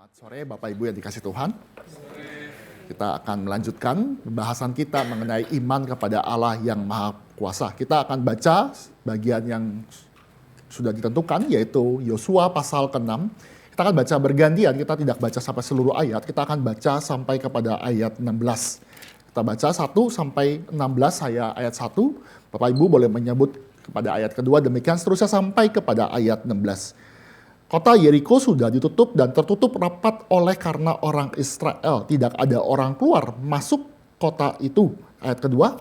Selamat sore Bapak Ibu yang dikasih Tuhan. Kita akan melanjutkan pembahasan kita mengenai iman kepada Allah yang Maha Kuasa. Kita akan baca bagian yang sudah ditentukan, yaitu Yosua pasal ke-6. Kita akan baca bergantian, kita tidak baca sampai seluruh ayat, kita akan baca sampai kepada ayat 16. Kita baca 1 sampai 16, saya ayat 1. Bapak Ibu boleh menyebut kepada ayat kedua, demikian seterusnya sampai kepada ayat 16. Kota Yeriko sudah ditutup dan tertutup rapat oleh karena orang Israel. Tidak ada orang keluar masuk kota itu. Ayat kedua.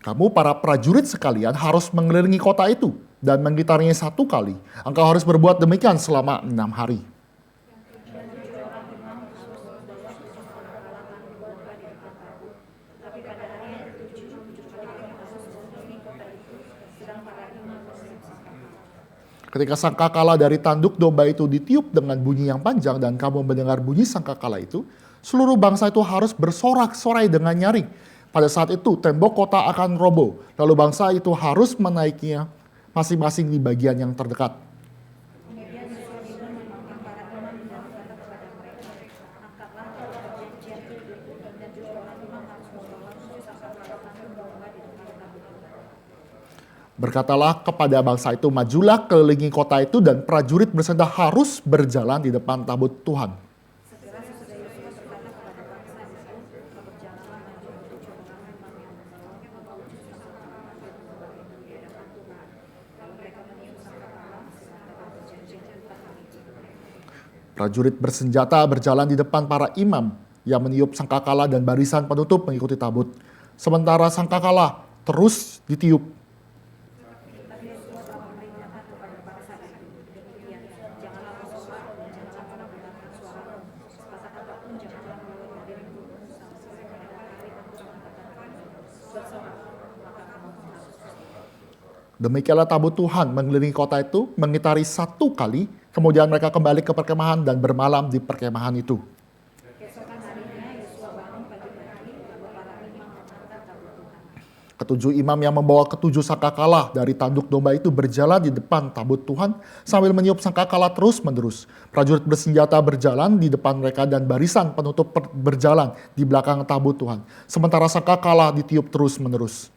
Kamu para prajurit sekalian harus mengelilingi kota itu dan mengitarinya 1 kali. Engkau harus berbuat demikian selama 6 hari. Ketika sangkakala dari tanduk domba itu ditiup dengan bunyi yang panjang dan kamu mendengar bunyi sangkakala itu, seluruh bangsa itu harus bersorak-sorai dengan nyaring. Pada saat itu tembok kota akan roboh, lalu bangsa itu harus menaikinya masing-masing di bagian yang terdekat. Berkatalah kepada bangsa itu, majulah kelilingi kota itu dan prajurit bersenda harus berjalan di depan tabut Tuhan. Prajurit bersenjata berjalan di depan para imam yang meniup sangkakala dan barisan penutup mengikuti tabut. Sementara sangkakala terus ditiup. Demikianlah tabut Tuhan mengelilingi kota itu, mengitari 1 kali, kemudian mereka kembali ke perkemahan dan bermalam di perkemahan itu. Ketujuh imam yang membawa ketujuh sangkakala dari tanduk domba itu berjalan di depan tabut Tuhan sambil meniup sangkakala terus-menerus. Prajurit bersenjata berjalan di depan mereka dan barisan penutup berjalan di belakang tabut Tuhan. Sementara sangkakala ditiup terus-menerus.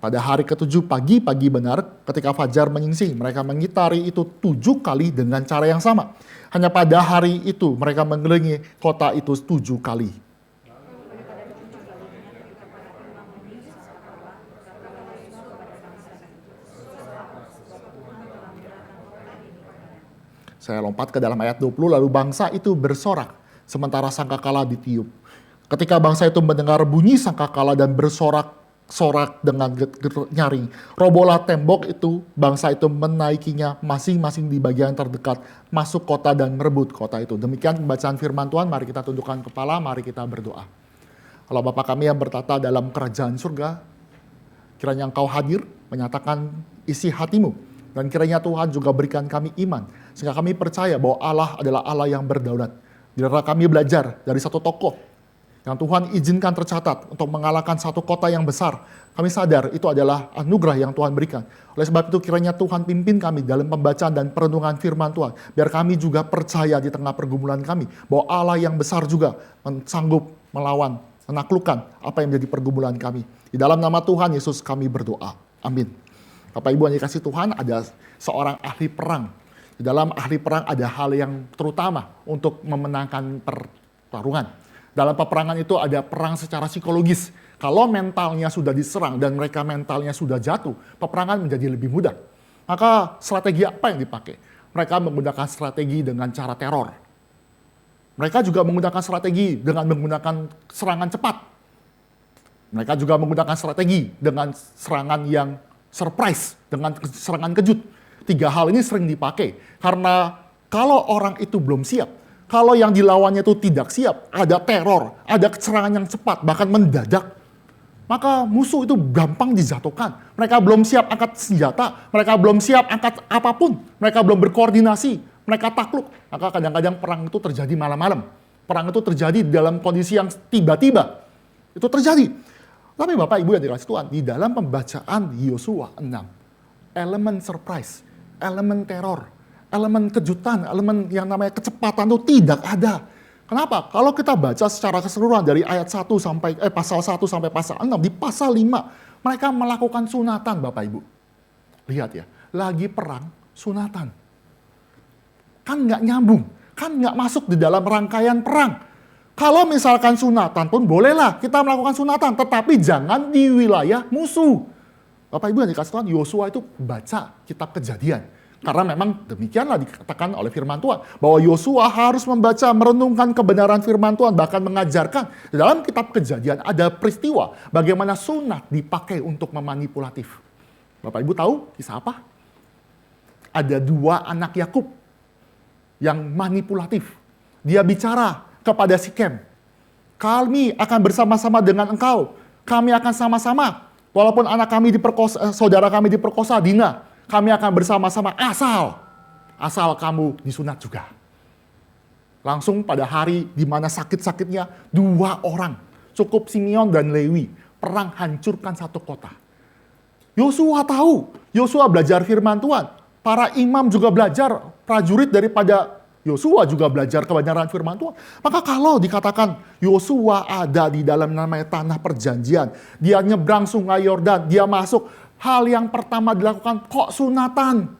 Pada hari ke-7 pagi benar, ketika fajar menyingsing, mereka mengitari itu 7 kali dengan cara yang sama. Hanya pada hari itu mereka mengelilingi kota itu 7 kali. Saya lompat ke dalam ayat 20, lalu bangsa itu bersorak, sementara sangkakala ditiup. Ketika bangsa itu mendengar bunyi sangkakala dan bersorak dengan nyaring, robohlah tembok itu, bangsa itu menaikinya masing-masing di bagian terdekat, masuk kota dan merebut kota itu. Demikian pembacaan firman Tuhan, mari kita tundukkan kepala, mari kita berdoa. Allah Bapa kami yang bertata dalam kerajaan surga, kiranya Engkau hadir, menyatakan isi hatimu, dan kiranya Tuhan juga berikan kami iman, sehingga kami percaya bahwa Allah adalah Allah yang berdaulat. Bila kami belajar dari satu tokoh yang Tuhan izinkan tercatat untuk mengalahkan satu kota yang besar, kami sadar itu adalah anugerah yang Tuhan berikan. Oleh sebab itu kiranya Tuhan pimpin kami dalam pembacaan dan perenungan firman Tuhan, biar kami juga percaya di tengah pergumulan kami bahwa Allah yang besar juga sanggup melawan, menaklukkan apa yang menjadi pergumulan kami. Di dalam nama Tuhan Yesus kami berdoa. Amin. Bapak Ibu yang dikasih Tuhan, ada seorang ahli perang. Di dalam ahli perang ada hal yang terutama untuk memenangkan pertarungan. Dalam peperangan itu ada perang secara psikologis. Kalau mentalnya sudah diserang dan mereka mentalnya sudah jatuh, peperangan menjadi lebih mudah. Maka strategi apa yang dipakai? Mereka menggunakan strategi dengan cara teror. Mereka juga menggunakan strategi dengan menggunakan serangan cepat. Mereka juga menggunakan strategi dengan serangan yang surprise, dengan serangan kejut. 3 hal ini sering dipakai. Karena kalau orang itu belum siap, kalau yang dilawannya itu tidak siap, ada teror, ada serangan yang cepat, bahkan mendadak, maka musuh itu gampang dijatuhkan. Mereka belum siap angkat senjata, mereka belum siap angkat apapun, mereka belum berkoordinasi, mereka takluk. Maka kadang-kadang perang itu terjadi malam-malam. Perang itu terjadi dalam kondisi yang tiba-tiba. Itu terjadi. Tapi Bapak Ibu yang dikasih Tuhan, di dalam pembacaan Yosua 6, elemen surprise, elemen teror, elemen kejutan, elemen yang namanya kecepatan itu tidak ada. Kenapa? Kalau kita baca secara keseluruhan dari ayat 1 sampai pasal 1 sampai pasal 6, di pasal 5 mereka melakukan sunatan Bapak Ibu. Lihat ya, lagi perang sunatan. Kan nggak nyambung, kan nggak masuk di dalam rangkaian perang. Kalau misalkan sunatan pun bolehlah kita melakukan sunatan, tetapi jangan di wilayah musuh. Bapak Ibu yang dikasih Tuhan, Yosua itu baca kitab Kejadian. Karena memang demikianlah dikatakan oleh firman Tuhan. Bahwa Yosua harus membaca, merenungkan kebenaran firman Tuhan. Bahkan mengajarkan. Di dalam kitab Kejadian ada peristiwa bagaimana sunat dipakai untuk memanipulatif. Bapak Ibu tahu kisah apa? Ada 2 anak Yakub yang manipulatif. Dia bicara kepada Sikem, kami akan bersama-sama dengan engkau. Kami akan sama-sama. Walaupun anak kami diperkosa, saudara kami diperkosa, Dina, kami akan bersama-sama asal kamu disunat juga. Langsung pada hari di mana sakit-sakitnya 2 orang, cukup Simeon dan Lewi, perang hancurkan satu kota. Yosua tahu, Yosua belajar firman Tuhan. Para imam juga belajar, prajurit daripada Yosua juga belajar kebenaran firman Tuhan. Maka kalau dikatakan Yosua ada di dalam namanya tanah perjanjian, dia nyebrang sungai Yordan, dia masuk, hal yang pertama dilakukan kok sunatan.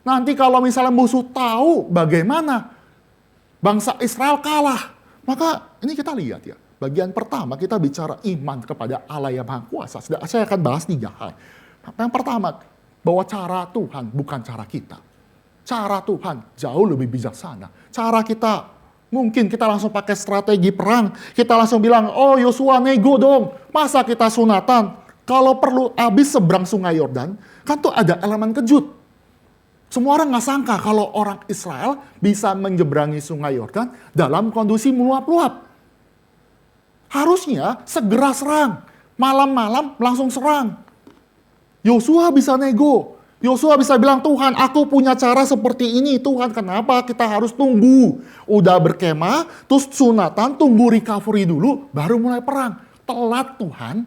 Nanti kalau misalnya musuh tahu bagaimana bangsa Israel kalah, maka ini kita lihat ya. Bagian pertama kita bicara iman kepada Allah yang Maha Kuasa. Saya akan bahas 3 hal. Yang pertama, bahwa cara Tuhan bukan cara kita. Cara Tuhan jauh lebih bijaksana. Cara kita, mungkin kita langsung pakai strategi perang. Kita langsung bilang, oh Yosua nego dong. Masa kita sunatan? Kalau perlu habis seberang sungai Yordan, kan tuh ada elemen kejut. Semua orang nggak sangka kalau orang Israel bisa menyeberangi sungai Yordan dalam kondisi meluap-luap. Harusnya segera serang. Malam-malam langsung serang. Yosua bisa nego. Yosua bisa bilang, Tuhan aku punya cara seperti ini. Tuhan kenapa kita harus tunggu? Udah berkemah, terus sunatan, tunggu recovery dulu, baru mulai perang. Telat Tuhan.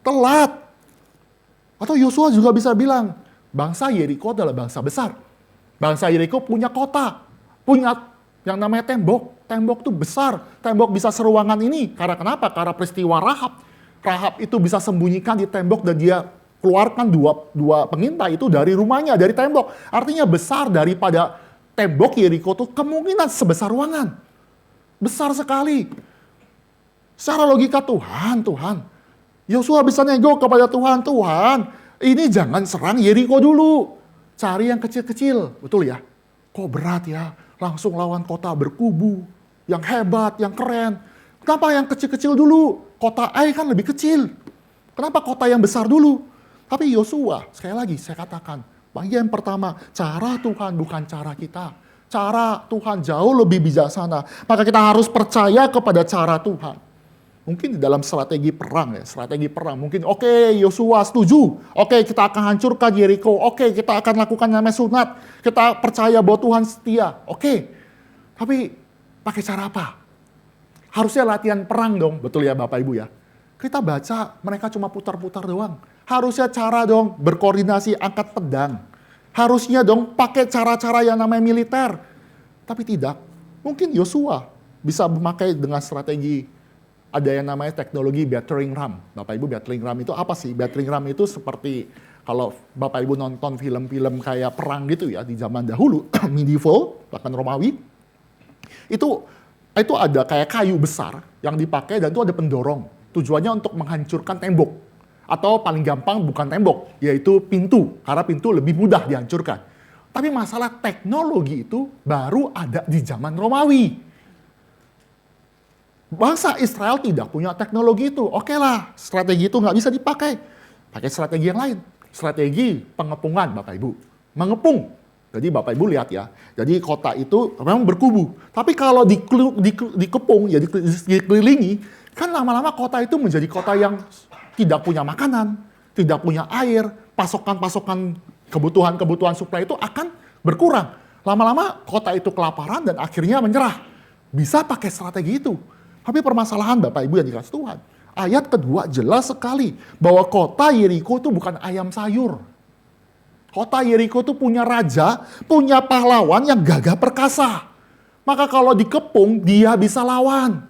Telat. Atau Yosua juga bisa bilang, bangsa Yeriko adalah bangsa besar. Bangsa Yeriko punya kota. Punya yang namanya tembok. Tembok itu besar. Tembok bisa seruangan ini. Karena kenapa? Karena peristiwa Rahab. Rahab itu bisa sembunyikan di tembok dan dia keluarkan dua pengintai itu dari rumahnya, dari tembok. Artinya besar daripada tembok Yeriko itu kemungkinan sebesar ruangan. Besar sekali. Secara logika Tuhan. Yosua bisa nego kepada Tuhan, ini jangan serang Yeriko dulu. Cari yang kecil-kecil, betul ya? Kok berat ya? Langsung lawan kota berkubu, yang hebat, yang keren. Kenapa yang kecil-kecil dulu? Kota Ai kan lebih kecil. Kenapa kota yang besar dulu? Tapi Yosua, sekali lagi saya katakan, bagian pertama, cara Tuhan bukan cara kita. Cara Tuhan jauh lebih bijaksana. Maka kita harus percaya kepada cara Tuhan. Mungkin di dalam strategi perang mungkin oke, Yosua setuju. Oke, kita akan hancurkan Yeriko. Oke, kita akan lakukan namanya sunat. Kita percaya bahwa Tuhan setia. Oke. Tapi pakai cara apa? Harusnya latihan perang dong, betul ya Bapak Ibu ya. Kita baca mereka cuma putar-putar doang. Harusnya cara dong berkoordinasi angkat pedang. Harusnya dong pakai cara-cara yang namanya militer. Tapi tidak. Mungkin Yosua bisa memakai dengan strategi ada yang namanya teknologi battering ram. Bapak Ibu, battering ram itu apa sih? Battering ram itu seperti kalau Bapak Ibu nonton film-film kayak perang gitu ya di zaman dahulu, medieval, bahkan Romawi. Itu ada kayak kayu besar yang dipakai dan itu ada pendorong. Tujuannya untuk menghancurkan tembok. Atau paling gampang bukan tembok, yaitu pintu. Karena pintu lebih mudah dihancurkan. Tapi masalah teknologi itu baru ada di zaman Romawi. Bangsa Israel tidak punya teknologi itu. Oke lah, strategi itu nggak bisa dipakai. Pakai strategi yang lain. Strategi pengepungan, Bapak Ibu. Mengepung. Jadi Bapak Ibu lihat ya. Jadi kota itu memang berkubu. Tapi kalau dikepung, ya dikelilingi, Kan lama-lama kota itu menjadi kota yang tidak punya makanan, tidak punya air, pasokan-pasokan kebutuhan-kebutuhan suplai itu akan berkurang. Lama-lama kota itu kelaparan dan akhirnya menyerah. Bisa pakai strategi itu. Tapi permasalahan Bapak Ibu yang dikasih Tuhan. Ayat kedua jelas sekali bahwa kota Yeriko itu bukan ayam sayur. Kota Yeriko itu punya raja, punya pahlawan yang gagah perkasa. Maka kalau dikepung, dia bisa lawan.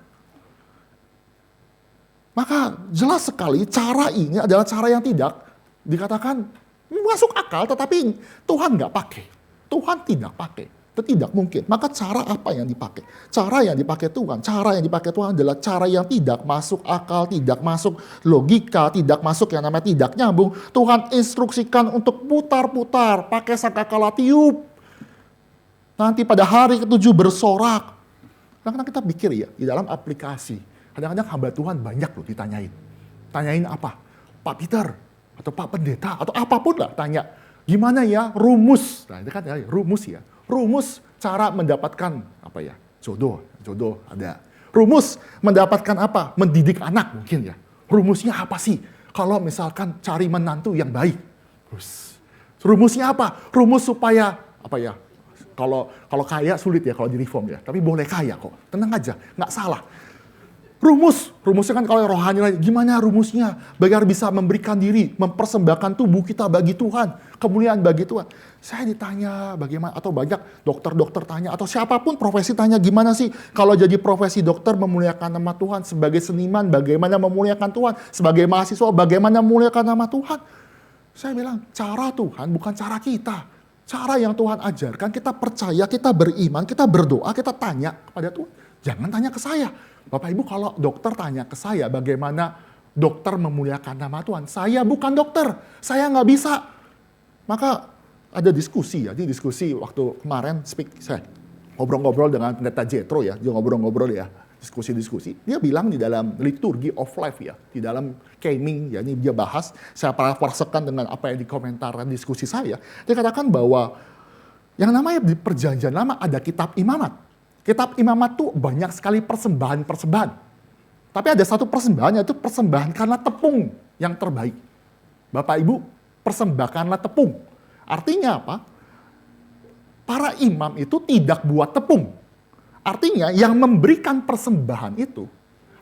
Maka jelas sekali cara ini adalah cara yang tidak dikatakan masuk akal, tetapi Tuhan nggak pakai. Tuhan tidak pakai. Itu tidak mungkin. Maka cara apa yang dipakai? Cara yang dipakai Tuhan. Cara yang dipakai Tuhan adalah cara yang tidak masuk akal, tidak masuk logika, tidak masuk yang namanya tidak nyambung. Tuhan instruksikan untuk putar-putar, pakai sangkakala tiup. Nanti pada hari ke-7 bersorak. Kadang-kadang kita pikir ya, di dalam aplikasi, kadang-kadang hamba Tuhan banyak loh ditanyain. Tanyain apa? Pak Peter, atau Pak Pendeta, atau apapun lah tanya. Gimana ya rumus? Nah itu kan ya, rumus ya. Rumus cara mendapatkan apa ya? Jodoh ada. Rumus mendapatkan apa? Mendidik anak mungkin ya. Rumusnya apa sih? Kalau misalkan cari menantu yang baik. Terus rumusnya apa? Rumus supaya apa ya? Kalau kaya sulit ya kalau di reform ya. Tapi boleh kaya kok. Tenang aja, nggak salah. Rumusnya kan kalau rohani lain, gimana rumusnya? Biar bisa memberikan diri, mempersembahkan tubuh kita bagi Tuhan, kemuliaan bagi Tuhan. Saya ditanya bagaimana, atau banyak dokter-dokter tanya, atau siapapun profesi tanya, gimana sih kalau jadi profesi dokter memuliakan nama Tuhan, sebagai seniman bagaimana memuliakan Tuhan, sebagai mahasiswa bagaimana memuliakan nama Tuhan. Saya bilang, cara Tuhan bukan cara kita. Cara yang Tuhan ajarkan, kita percaya, kita beriman, kita berdoa, kita tanya kepada Tuhan. Jangan tanya ke saya. Bapak Ibu kalau dokter tanya ke saya bagaimana dokter memuliakan nama Tuhan. Saya bukan dokter, saya nggak bisa. Maka ada diskusi ya, di diskusi waktu kemarin saya ngobrol-ngobrol dengan pendeta Jethro ya, dia ngobrol-ngobrol ya, diskusi-diskusi. Dia bilang di dalam liturgi of life ya, di dalam Keming ya, ini dia bahas, saya parafrasekan dengan apa yang dikomentarkan diskusi saya. Dia katakan bahwa yang namanya di perjanjian lama ada kitab imamat. Kitab imamat tuh banyak sekali persembahan-persembahan. Tapi ada satu persembahan, yaitu persembahan karena tepung yang terbaik. Bapak Ibu, persembahkanlah tepung. Artinya apa? Para imam itu tidak buat tepung. Artinya yang memberikan persembahan itu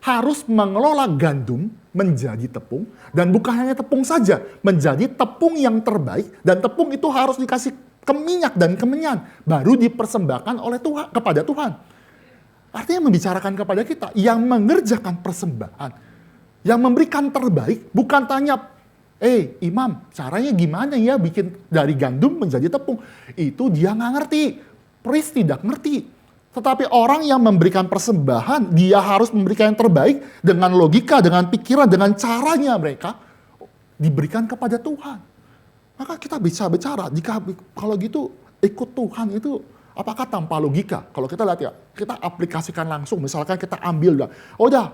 harus mengelola gandum menjadi tepung. Dan bukan hanya tepung saja, menjadi tepung yang terbaik. Dan tepung itu harus dikasih ke minyak dan kemenyan, baru dipersembahkan oleh Tuhan kepada Tuhan. Artinya membicarakan kepada kita yang mengerjakan persembahan, yang memberikan terbaik, bukan tanya, imam, caranya gimana ya bikin dari gandum menjadi tepung? Itu dia nggak ngerti, priest tidak ngerti. Tetapi orang yang memberikan persembahan, dia harus memberikan yang terbaik dengan logika, dengan pikiran, dengan caranya mereka diberikan kepada Tuhan. Maka kita bisa bicara, jika kalau gitu ikut Tuhan itu apakah tanpa logika? Kalau kita lihat ya, kita aplikasikan langsung, misalkan kita ambil,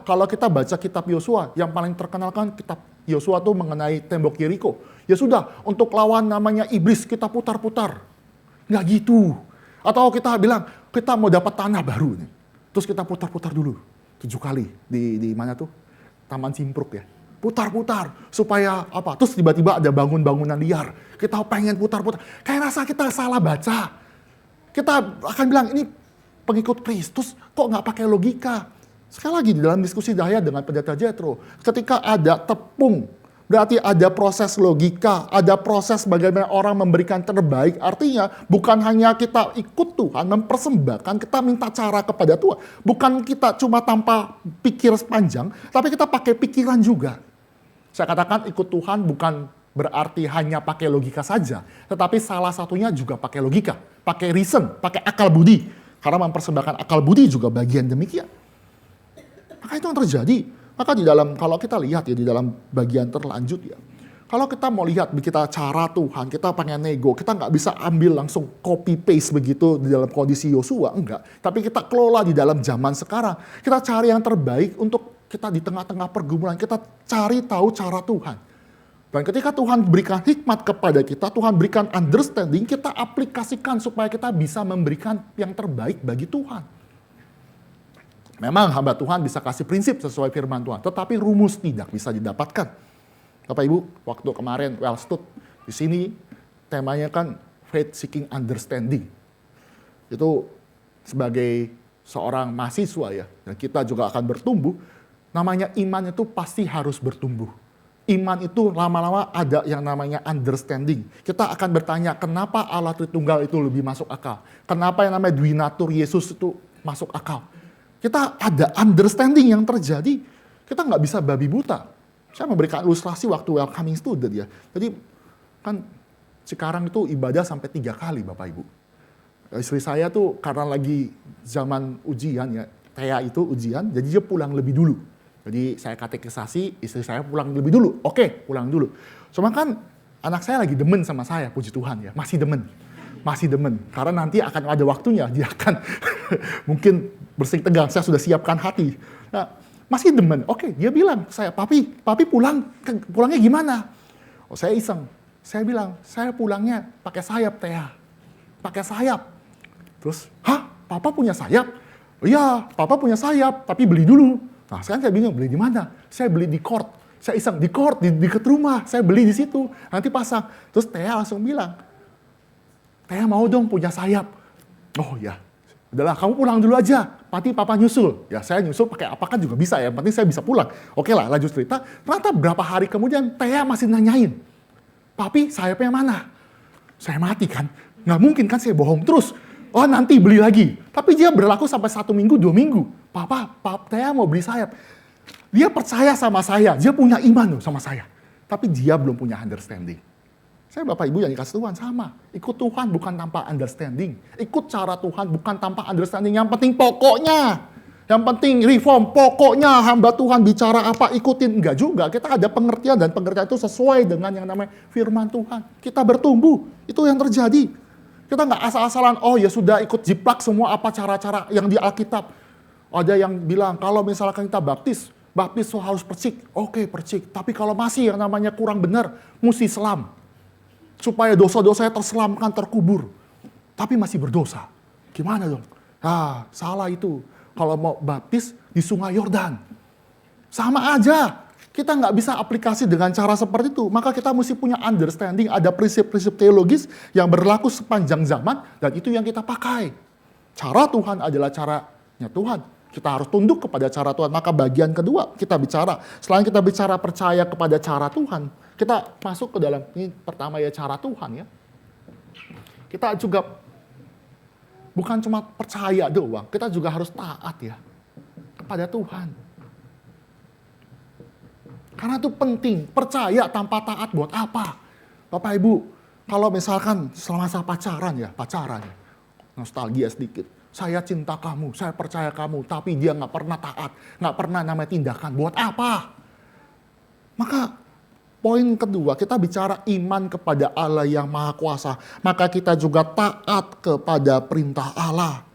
kalau kita baca kitab Yosua, yang paling terkenal kan kitab Yosua tuh mengenai tembok Yeriko. Ya sudah, untuk lawan namanya iblis kita putar-putar. Nggak gitu. Atau kita bilang, kita mau dapat tanah baru nih. Terus kita putar-putar dulu, 7 kali di mana tuh? Taman Simpruk ya. Putar-putar supaya apa? Terus tiba-tiba ada bangunan liar. Kita pengen putar-putar. Kayak rasa kita salah baca. Kita akan bilang ini pengikut Kristus kok nggak pakai logika. Sekali lagi di dalam diskusi saya dengan pendeta Jethro, ketika ada tepung, berarti ada proses logika, ada proses bagaimana orang memberikan terbaik. Artinya bukan hanya kita ikut Tuhan, mempersembahkan, kita minta cara kepada Tuhan. Bukan kita cuma tanpa pikir sepanjang, tapi kita pakai pikiran juga. Saya katakan ikut Tuhan bukan berarti hanya pakai logika saja, tetapi salah satunya juga pakai logika, pakai reason, pakai akal budi. Karena mempersembahkan akal budi juga bagian demikian. Maka itu yang terjadi. Maka di dalam, kalau kita lihat ya di dalam bagian terlanjut ya, kalau kita mau lihat kita cara Tuhan, kita pengen nego, kita nggak bisa ambil langsung copy paste begitu di dalam kondisi Yosua, enggak. Tapi kita kelola di dalam zaman sekarang. Kita cari yang terbaik untuk kita di tengah-tengah pergumulan, kita cari tahu cara Tuhan. Dan ketika Tuhan berikan hikmat kepada kita, Tuhan berikan understanding, kita aplikasikan supaya kita bisa memberikan yang terbaik bagi Tuhan. Memang hamba Tuhan bisa kasih prinsip sesuai firman Tuhan, tetapi rumus tidak bisa didapatkan. Bapak Ibu, waktu kemarin well stood di sini temanya kan faith seeking understanding. Itu sebagai seorang mahasiswa ya, dan kita juga akan bertumbuh. Namanya iman itu pasti harus bertumbuh. Iman itu lama-lama ada yang namanya understanding. Kita akan bertanya, kenapa Allah Tritunggal itu lebih masuk akal? Kenapa yang namanya Dwinatur Yesus itu masuk akal? Kita ada understanding yang terjadi. Kita nggak bisa babi buta. Saya memberikan ilustrasi waktu welcoming student ya. Jadi kan sekarang itu ibadah sampai 3 kali Bapak Ibu. Istri saya tuh karena lagi zaman ujian ya, Thea itu ujian, jadi dia pulang lebih dulu. Jadi saya katekisasi, istri saya pulang lebih dulu. Oke, pulang dulu. Cuma kan anak saya lagi demen sama saya, puji Tuhan ya. Masih demen. Masih demen. Karena nanti akan ada waktunya, dia akan mungkin bersih tegang. Saya sudah siapkan hati. Nah, masih demen. Oke, dia bilang ke saya, papi pulangnya gimana? Oh, saya iseng. Saya bilang, saya pulangnya pakai sayap, Thea. Pakai sayap. Terus, hah? Papa punya sayap? Oh, iya, papa punya sayap, tapi beli dulu. Nah, sekarang saya bingung, beli di mana? Saya beli di Court. Saya iseng, di Court, di dekat rumah. Saya beli di situ, nanti pasang. Terus Thea langsung bilang, Thea mau dong punya sayap. Oh ya, udahlah kamu pulang dulu aja. Nanti papa nyusul. Ya saya nyusul pakai apa kan juga bisa ya, yang penting saya bisa pulang. Oke lah, lanjut cerita. Ternyata berapa hari kemudian Thea masih nanyain, papi sayapnya mana? Saya mati kan, nggak mungkin kan saya bohong terus. Oh nanti beli lagi. Tapi dia berlaku sampai 1 minggu, 2 minggu. Papa, Thea mau beli sayap. Dia percaya sama saya, dia punya iman loh sama saya. Tapi dia belum punya understanding. Saya Bapak Ibu yang dikasih Tuhan sama. Ikut Tuhan bukan tanpa understanding. Ikut cara Tuhan bukan tanpa understanding. Yang penting pokoknya. Yang penting reform, pokoknya hamba Tuhan bicara apa, ikutin. Enggak juga, kita ada pengertian dan pengertian itu sesuai dengan yang namanya firman Tuhan. Kita bertumbuh, itu yang terjadi. Kita nggak asal-asalan, oh ya sudah ikut jiplak semua apa cara-cara yang di Alkitab. Ada yang bilang, kalau misalkan kita baptis harus percik. Oke, percik. Tapi kalau masih yang namanya kurang benar, mesti selam. Supaya dosa-dosanya terselamkan, terkubur. Tapi masih berdosa. Gimana dong? Ah, salah itu. Kalau mau baptis di Sungai Yordan. Sama aja. Kita nggak bisa aplikasi dengan cara seperti itu. Maka kita mesti punya understanding, ada prinsip-prinsip teologis yang berlaku sepanjang zaman, dan itu yang kita pakai. Cara Tuhan adalah caranya Tuhan. Kita harus tunduk kepada cara Tuhan. Maka bagian kedua kita bicara. Selain kita bicara percaya kepada cara Tuhan, kita masuk ke dalam, ini pertama ya cara Tuhan ya. Kita juga bukan cuma percaya doang, kita juga harus taat ya kepada Tuhan. Karena itu penting, percaya tanpa taat buat apa? Bapak Ibu, kalau misalkan selama saya pacaran ya, nostalgia sedikit. Saya cinta kamu, saya percaya kamu, tapi dia nggak pernah taat, nggak pernah namanya tindakan. Buat apa? Maka poin kedua, kita bicara iman kepada Allah yang Maha Kuasa. Maka kita juga taat kepada perintah Allah.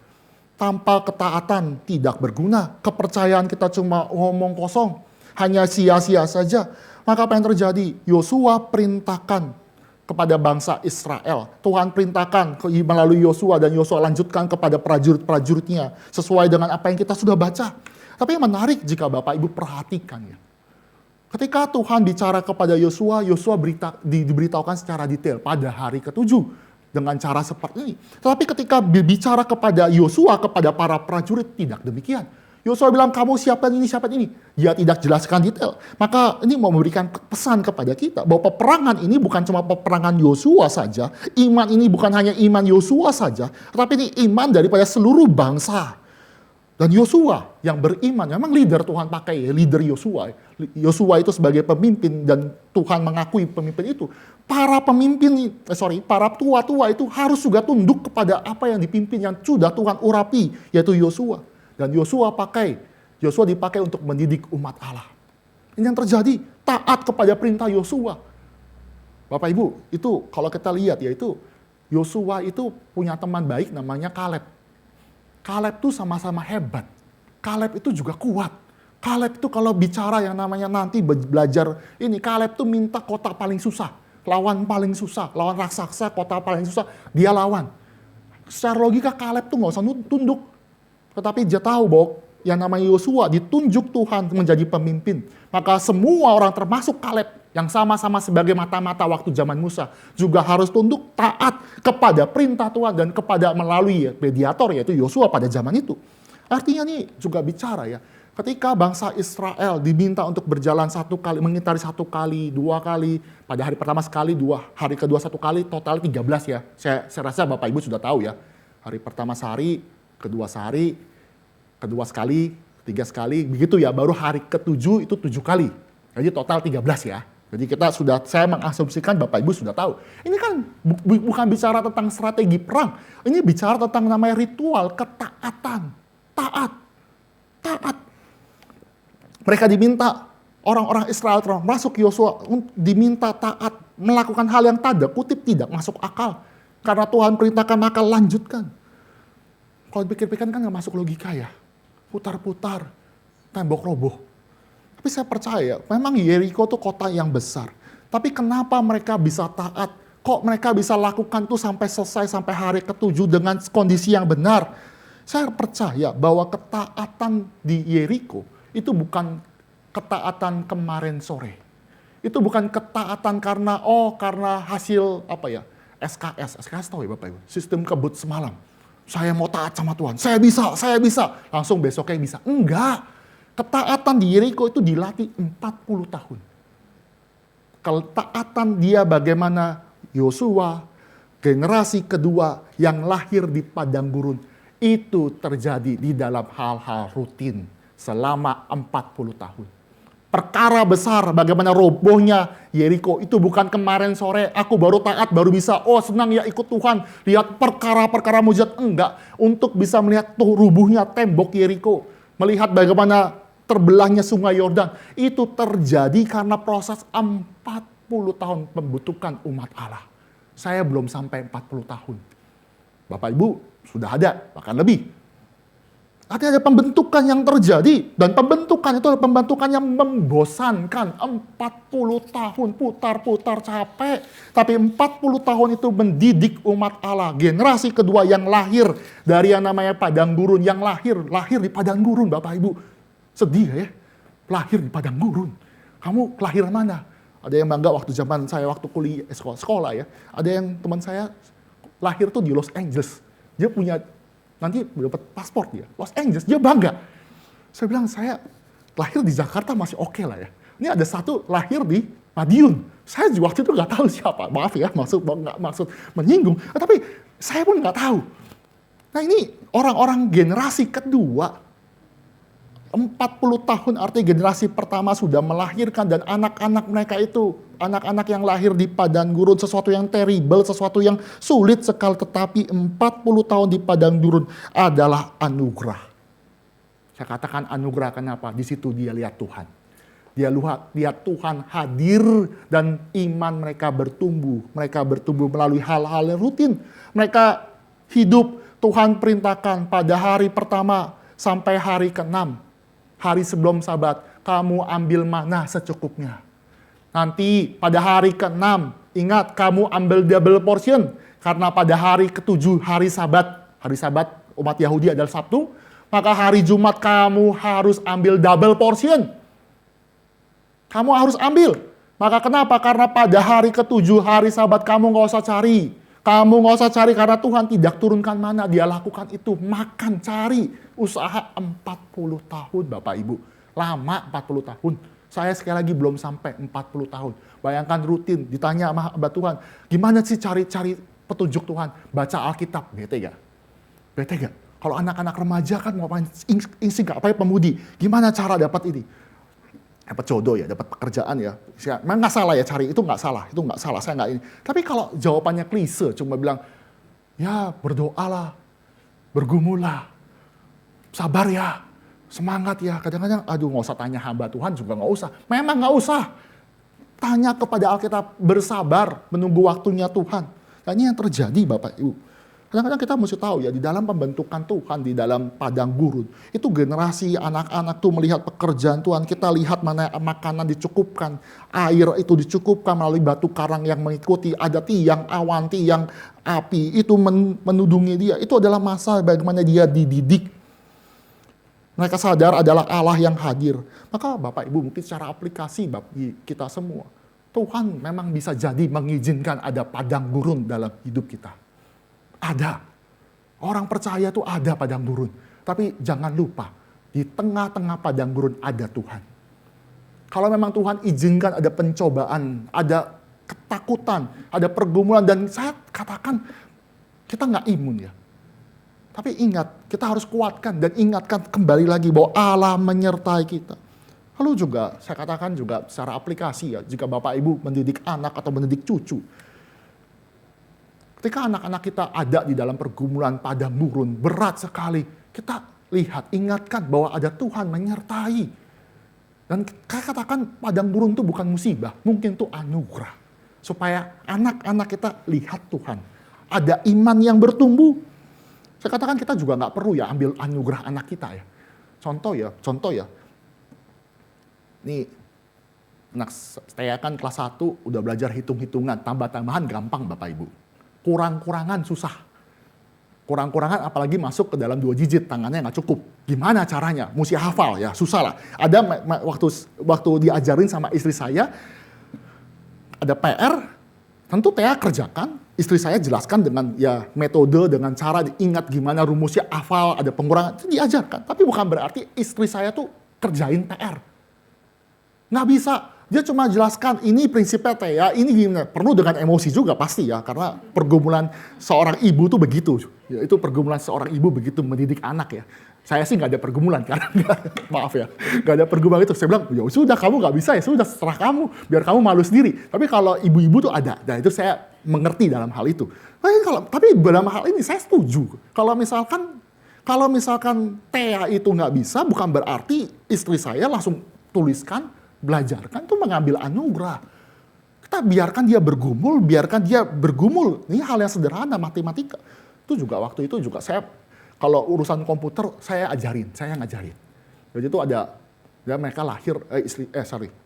Tanpa ketaatan tidak berguna. Kepercayaan kita cuma ngomong kosong. Hanya sia-sia saja. Maka apa yang terjadi? Yosua perintahkan kepada bangsa Israel. Tuhan perintahkan melalui Yosua, dan Yosua lanjutkan kepada prajurit-prajuritnya. Sesuai dengan apa yang kita sudah baca. Tapi yang menarik jika Bapak Ibu perhatikan ya. Ketika Tuhan bicara kepada Yosua, Yosua diberitahukan secara detail pada hari ke-7 dengan cara seperti ini. Tetapi ketika bicara kepada Yosua, kepada para prajurit, tidak demikian. Yosua bilang, kamu siapkan ini, siapkan ini. Dia tidak jelaskan detail. Maka ini mau memberikan pesan kepada kita bahwa peperangan ini bukan cuma peperangan Yosua saja. Iman ini bukan hanya iman Yosua saja, tetapi ini iman daripada seluruh bangsa. Dan Yosua yang beriman, memang leader Tuhan pakai ya, leader Yosua. Yosua itu sebagai pemimpin dan Tuhan mengakui pemimpin itu. Para tua-tua itu harus juga tunduk kepada apa yang dipimpin yang sudah Tuhan urapi, yaitu Yosua. Dan Yosua dipakai untuk mendidik umat Allah. Ini yang terjadi, taat kepada perintah Yosua. Bapak Ibu, itu kalau kita lihat ya itu, Yosua itu punya teman baik namanya Kaleb. Kaleb itu sama-sama hebat. Kaleb itu juga kuat. Kaleb itu kalau bicara yang namanya nanti belajar ini, Kaleb itu minta kota paling susah. Lawan paling susah, lawan raksasa, kota paling susah, dia lawan. Secara logika Kaleb itu nggak usah tunduk. Tetapi dia tahu bahwa yang namanya Yosua ditunjuk Tuhan menjadi pemimpin. Maka semua orang termasuk Kaleb yang sama-sama sebagai mata-mata waktu zaman Musa juga harus tunduk taat kepada perintah Tuhan dan kepada melalui mediator yaitu Yosua pada zaman itu. Artinya nih juga bicara ya, ketika bangsa Israel diminta untuk berjalan 1 kali, mengitari 1 kali, 2 kali, pada hari pertama sekali, hari kedua 1 kali, total 13 ya. Saya rasa Bapak Ibu sudah tahu ya. Hari pertama sehari, kedua sehari, kedua sekali, 3 sekali, begitu ya. Baru hari ke-7 itu 7 kali. Jadi total 13 ya. Jadi saya mengasumsikan Bapak Ibu sudah tahu. Ini kan bukan bicara tentang strategi perang. Ini bicara tentang namanya ritual, ketaatan. Taat. Mereka diminta, orang-orang Israel termasuk Yosua, diminta taat, melakukan hal yang tanda kutip tidak masuk akal. Karena Tuhan perintahkan maka lanjutkan. Kalau dipikir-pikir kan nggak masuk logika ya. Putar-putar, tembok roboh. Tapi saya percaya, memang Yeriko itu kota yang besar. Tapi kenapa mereka bisa taat? Kok mereka bisa lakukan itu sampai selesai, sampai hari ke-7 dengan kondisi yang benar? Saya percaya bahwa ketaatan di Yeriko itu bukan ketaatan kemarin sore. Itu bukan ketaatan karena hasil SKS tahu ya Bapak Ibu, sistem kebut semalam. Saya mau taat sama Tuhan, saya bisa. Langsung besoknya bisa. Enggak. Ketaatan di Yeriko itu dilatih 40 tahun. Ketaatan dia bagaimana Yosua, generasi kedua yang lahir di padang gurun, itu terjadi di dalam hal-hal rutin selama 40 tahun. Perkara besar bagaimana robohnya Yeriko itu bukan kemarin sore aku baru taat baru bisa senang ya ikut Tuhan lihat perkara-perkara mujizat, enggak. Untuk bisa melihat rubuhnya tembok Yeriko, melihat bagaimana terbelahnya sungai Yordan, itu terjadi karena proses 40 tahun pembentukan umat Allah. Saya belum sampai 40 tahun. Bapak Ibu sudah ada, bahkan lebih. Artinya ada pembentukan yang terjadi. Dan pembentukan itu adalah pembentukan yang membosankan. 40 tahun putar-putar capek. Tapi 40 tahun itu mendidik umat Allah. Generasi kedua yang lahir dari yang namanya padang gurun. Yang lahir di padang gurun Bapak Ibu. Sedih ya, lahir di padang gurun. Kamu kelahiran mana? Ada yang bangga waktu zaman saya waktu kuliah sekolah ya. Ada yang teman saya lahir tuh di Los Angeles. Dia punya, nanti dapat paspor dia, Los Angeles, dia bangga. Saya bilang, saya lahir di Jakarta masih oke lah ya. Ini ada satu lahir di Madiun. Saya waktu itu nggak tahu siapa, maaf ya, nggak maksud menyinggung. Tapi saya pun nggak tahu. Nah ini orang-orang generasi kedua, 40 tahun artinya generasi pertama sudah melahirkan dan anak-anak mereka itu, anak-anak yang lahir di padang gurun, sesuatu yang terrible, sesuatu yang sulit sekali, tetapi 40 tahun di padang gurun adalah anugerah. Saya katakan anugerah kenapa? Di situ dia lihat Tuhan. Dia lihat Tuhan hadir dan iman mereka bertumbuh. Mereka bertumbuh melalui hal-hal yang rutin. Mereka hidup, Tuhan perintahkan pada hari pertama sampai hari ke-6. Hari sebelum Sabat, kamu ambil mana secukupnya. Nanti pada hari ke-6, ingat kamu ambil double portion. Karena pada hari ke-7, hari Sabat umat Yahudi adalah Sabtu, maka hari Jumat kamu harus ambil double portion. Kamu harus ambil. Maka kenapa? Karena pada hari ke-7, hari Sabat kamu nggak usah cari. Kamu nggak usah cari karena Tuhan tidak turunkan mana, dia lakukan itu. Makan, cari. Usaha 40 tahun Bapak Ibu. Lama 40 tahun. Saya sekali lagi belum sampai 40 tahun. Bayangkan rutin, ditanya sama Abah Tuhan. Gimana sih cari petunjuk Tuhan? Baca Alkitab. Bete gak? Kalau anak-anak remaja kan mau main insting gak? Apalagi pemudi. Gimana cara dapat ini? Dapat jodoh ya, dapat pekerjaan ya. Memang nggak salah ya cari, itu nggak salah, saya nggak ini. Tapi kalau jawabannya klise, cuma bilang, ya berdoalah, bergumullah, sabar ya, semangat ya. Kadang-kadang, aduh nggak usah tanya hamba Tuhan juga nggak usah. Memang nggak usah. Tanya kepada Alkitab, bersabar, menunggu waktunya Tuhan. Dan ini yang terjadi Bapak Ibu. Kadang-kadang kita mesti tahu ya, di dalam pembentukan Tuhan, di dalam padang gurun, itu generasi anak-anak tuh melihat pekerjaan Tuhan. Kita lihat mana makanan dicukupkan, air itu dicukupkan melalui batu karang yang mengikuti, ada tiang awan, tiang api, itu menudungi dia. Itu adalah masa bagaimana dia dididik. Mereka sadar adalah Allah yang hadir. Maka Bapak Ibu mungkin secara aplikasi bagi kita semua, Tuhan memang bisa jadi mengizinkan ada padang gurun dalam hidup kita. Ada. Orang percaya tuh ada padang gurun. Tapi jangan lupa, di tengah-tengah padang gurun ada Tuhan. Kalau memang Tuhan izinkan ada pencobaan, ada ketakutan, ada pergumulan, dan saya katakan kita nggak imun ya. Tapi ingat, kita harus kuatkan dan ingatkan kembali lagi bahwa Allah menyertai kita. Lalu juga, saya katakan juga secara aplikasi ya, jika Bapak Ibu mendidik anak atau mendidik cucu, ketika anak-anak kita ada di dalam pergumulan padang gurun, berat sekali, kita lihat, ingatkan bahwa ada Tuhan menyertai. Dan saya katakan padang gurun itu bukan musibah, mungkin itu anugerah. Supaya anak-anak kita lihat Tuhan. Ada iman yang bertumbuh. Saya katakan kita juga nggak perlu ya ambil anugerah anak kita ya. Contoh ya. Nih, anak saya kan kelas 1 udah belajar hitung-hitungan, tambah-tambahan gampang Bapak Ibu. Kurang-kurangan susah. Kurang-kurangan apalagi masuk ke dalam 2 digit, tangannya nggak cukup. Gimana caranya? Mesti hafal ya, susah lah. Ada waktu diajarin sama istri saya, ada PR, tentu Tea kerjakan, istri saya jelaskan dengan ya metode, dengan cara diingat gimana rumusnya, hafal, ada pengurangan, itu diajarkan. Tapi bukan berarti istri saya tuh kerjain PR. Nggak bisa. Dia cuma jelaskan, ini prinsipnya Tea, ini gimana. Perlu dengan emosi juga pasti ya, karena pergumulan seorang ibu tuh begitu. Ya, itu pergumulan seorang ibu begitu mendidik anak ya. Saya sih nggak ada pergumulan, karena maaf ya, nggak ada pergumulan itu. Saya bilang, ya sudah kamu nggak bisa ya, sudah serah kamu, biar kamu malu sendiri. Tapi kalau ibu-ibu tuh ada, dan itu saya mengerti dalam hal itu. Tapi dalam hal ini saya setuju. Kalau misalkan Tea itu nggak bisa, bukan berarti istri saya langsung tuliskan, belajarkan, itu mengambil anugerah. Kita biarkan dia bergumul, Ini hal yang sederhana, matematika. Itu juga waktu itu juga saya, kalau urusan komputer saya ngajarin. Jadi itu ada, ya mereka lahir,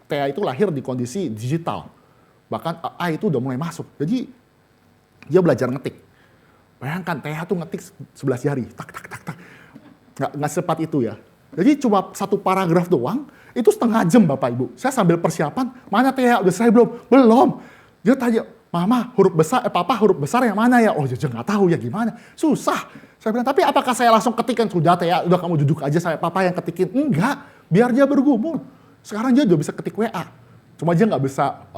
Tea itu lahir di kondisi digital. Bahkan AI itu udah mulai masuk. Jadi dia belajar ngetik. Bayangkan Tea tuh ngetik 11 jari, tak. Nggak secepat itu ya. Jadi cuma 1 paragraf doang, itu setengah jam Bapak Ibu. Saya sambil persiapan, mana Tea udah selesai belum? Belum. Dia tanya, Mama Papa huruf besar yang mana ya? Oh dia nggak tahu ya gimana. Susah. Saya bilang, tapi apakah saya langsung ketikkan? Sudah Tea, udah kamu duduk aja, Papa yang ketikin. Enggak, biar dia bergumul. Sekarang dia udah bisa ketik WA. Cuma dia nggak bisa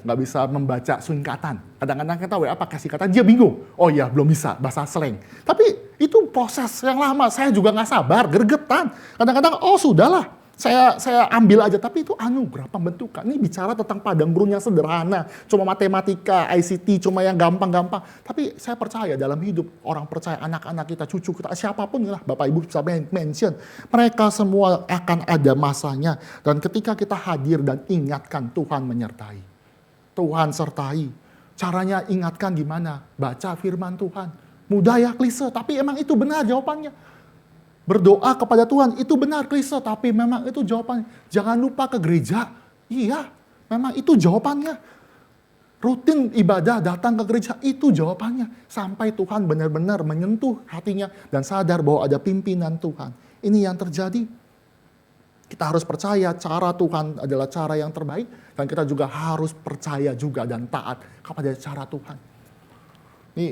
nggak bisa membaca singkatan. Kadang-kadang kita WA pakai singkatan, dia bingung. Oh iya, belum bisa bahasa slang. Tapi itu proses yang lama. Saya juga nggak sabar, gergetan. Kadang-kadang, oh sudahlah. Saya ambil aja, tapi itu anugerah pembentukan. Ini bicara tentang padang gurun yang sederhana. Cuma matematika, ICT, cuma yang gampang-gampang. Tapi saya percaya dalam hidup, orang percaya, anak-anak kita, cucu kita, siapapun lah, Bapak Ibu sampai mention. Mereka semua akan ada masanya. Dan ketika kita hadir dan ingatkan, Tuhan menyertai. Tuhan sertai. Caranya ingatkan gimana? Baca firman Tuhan. Mudah ya, klise, tapi emang itu benar jawabannya. Berdoa kepada Tuhan, itu benar klise, tapi memang itu jawabannya. Jangan lupa ke gereja. Iya, memang itu jawabannya. Rutin ibadah, datang ke gereja, itu jawabannya. Sampai Tuhan benar-benar menyentuh hatinya dan sadar bahwa ada pimpinan Tuhan. Ini yang terjadi. Kita harus percaya cara Tuhan adalah cara yang terbaik. Dan kita juga harus percaya juga dan taat kepada cara Tuhan. Ini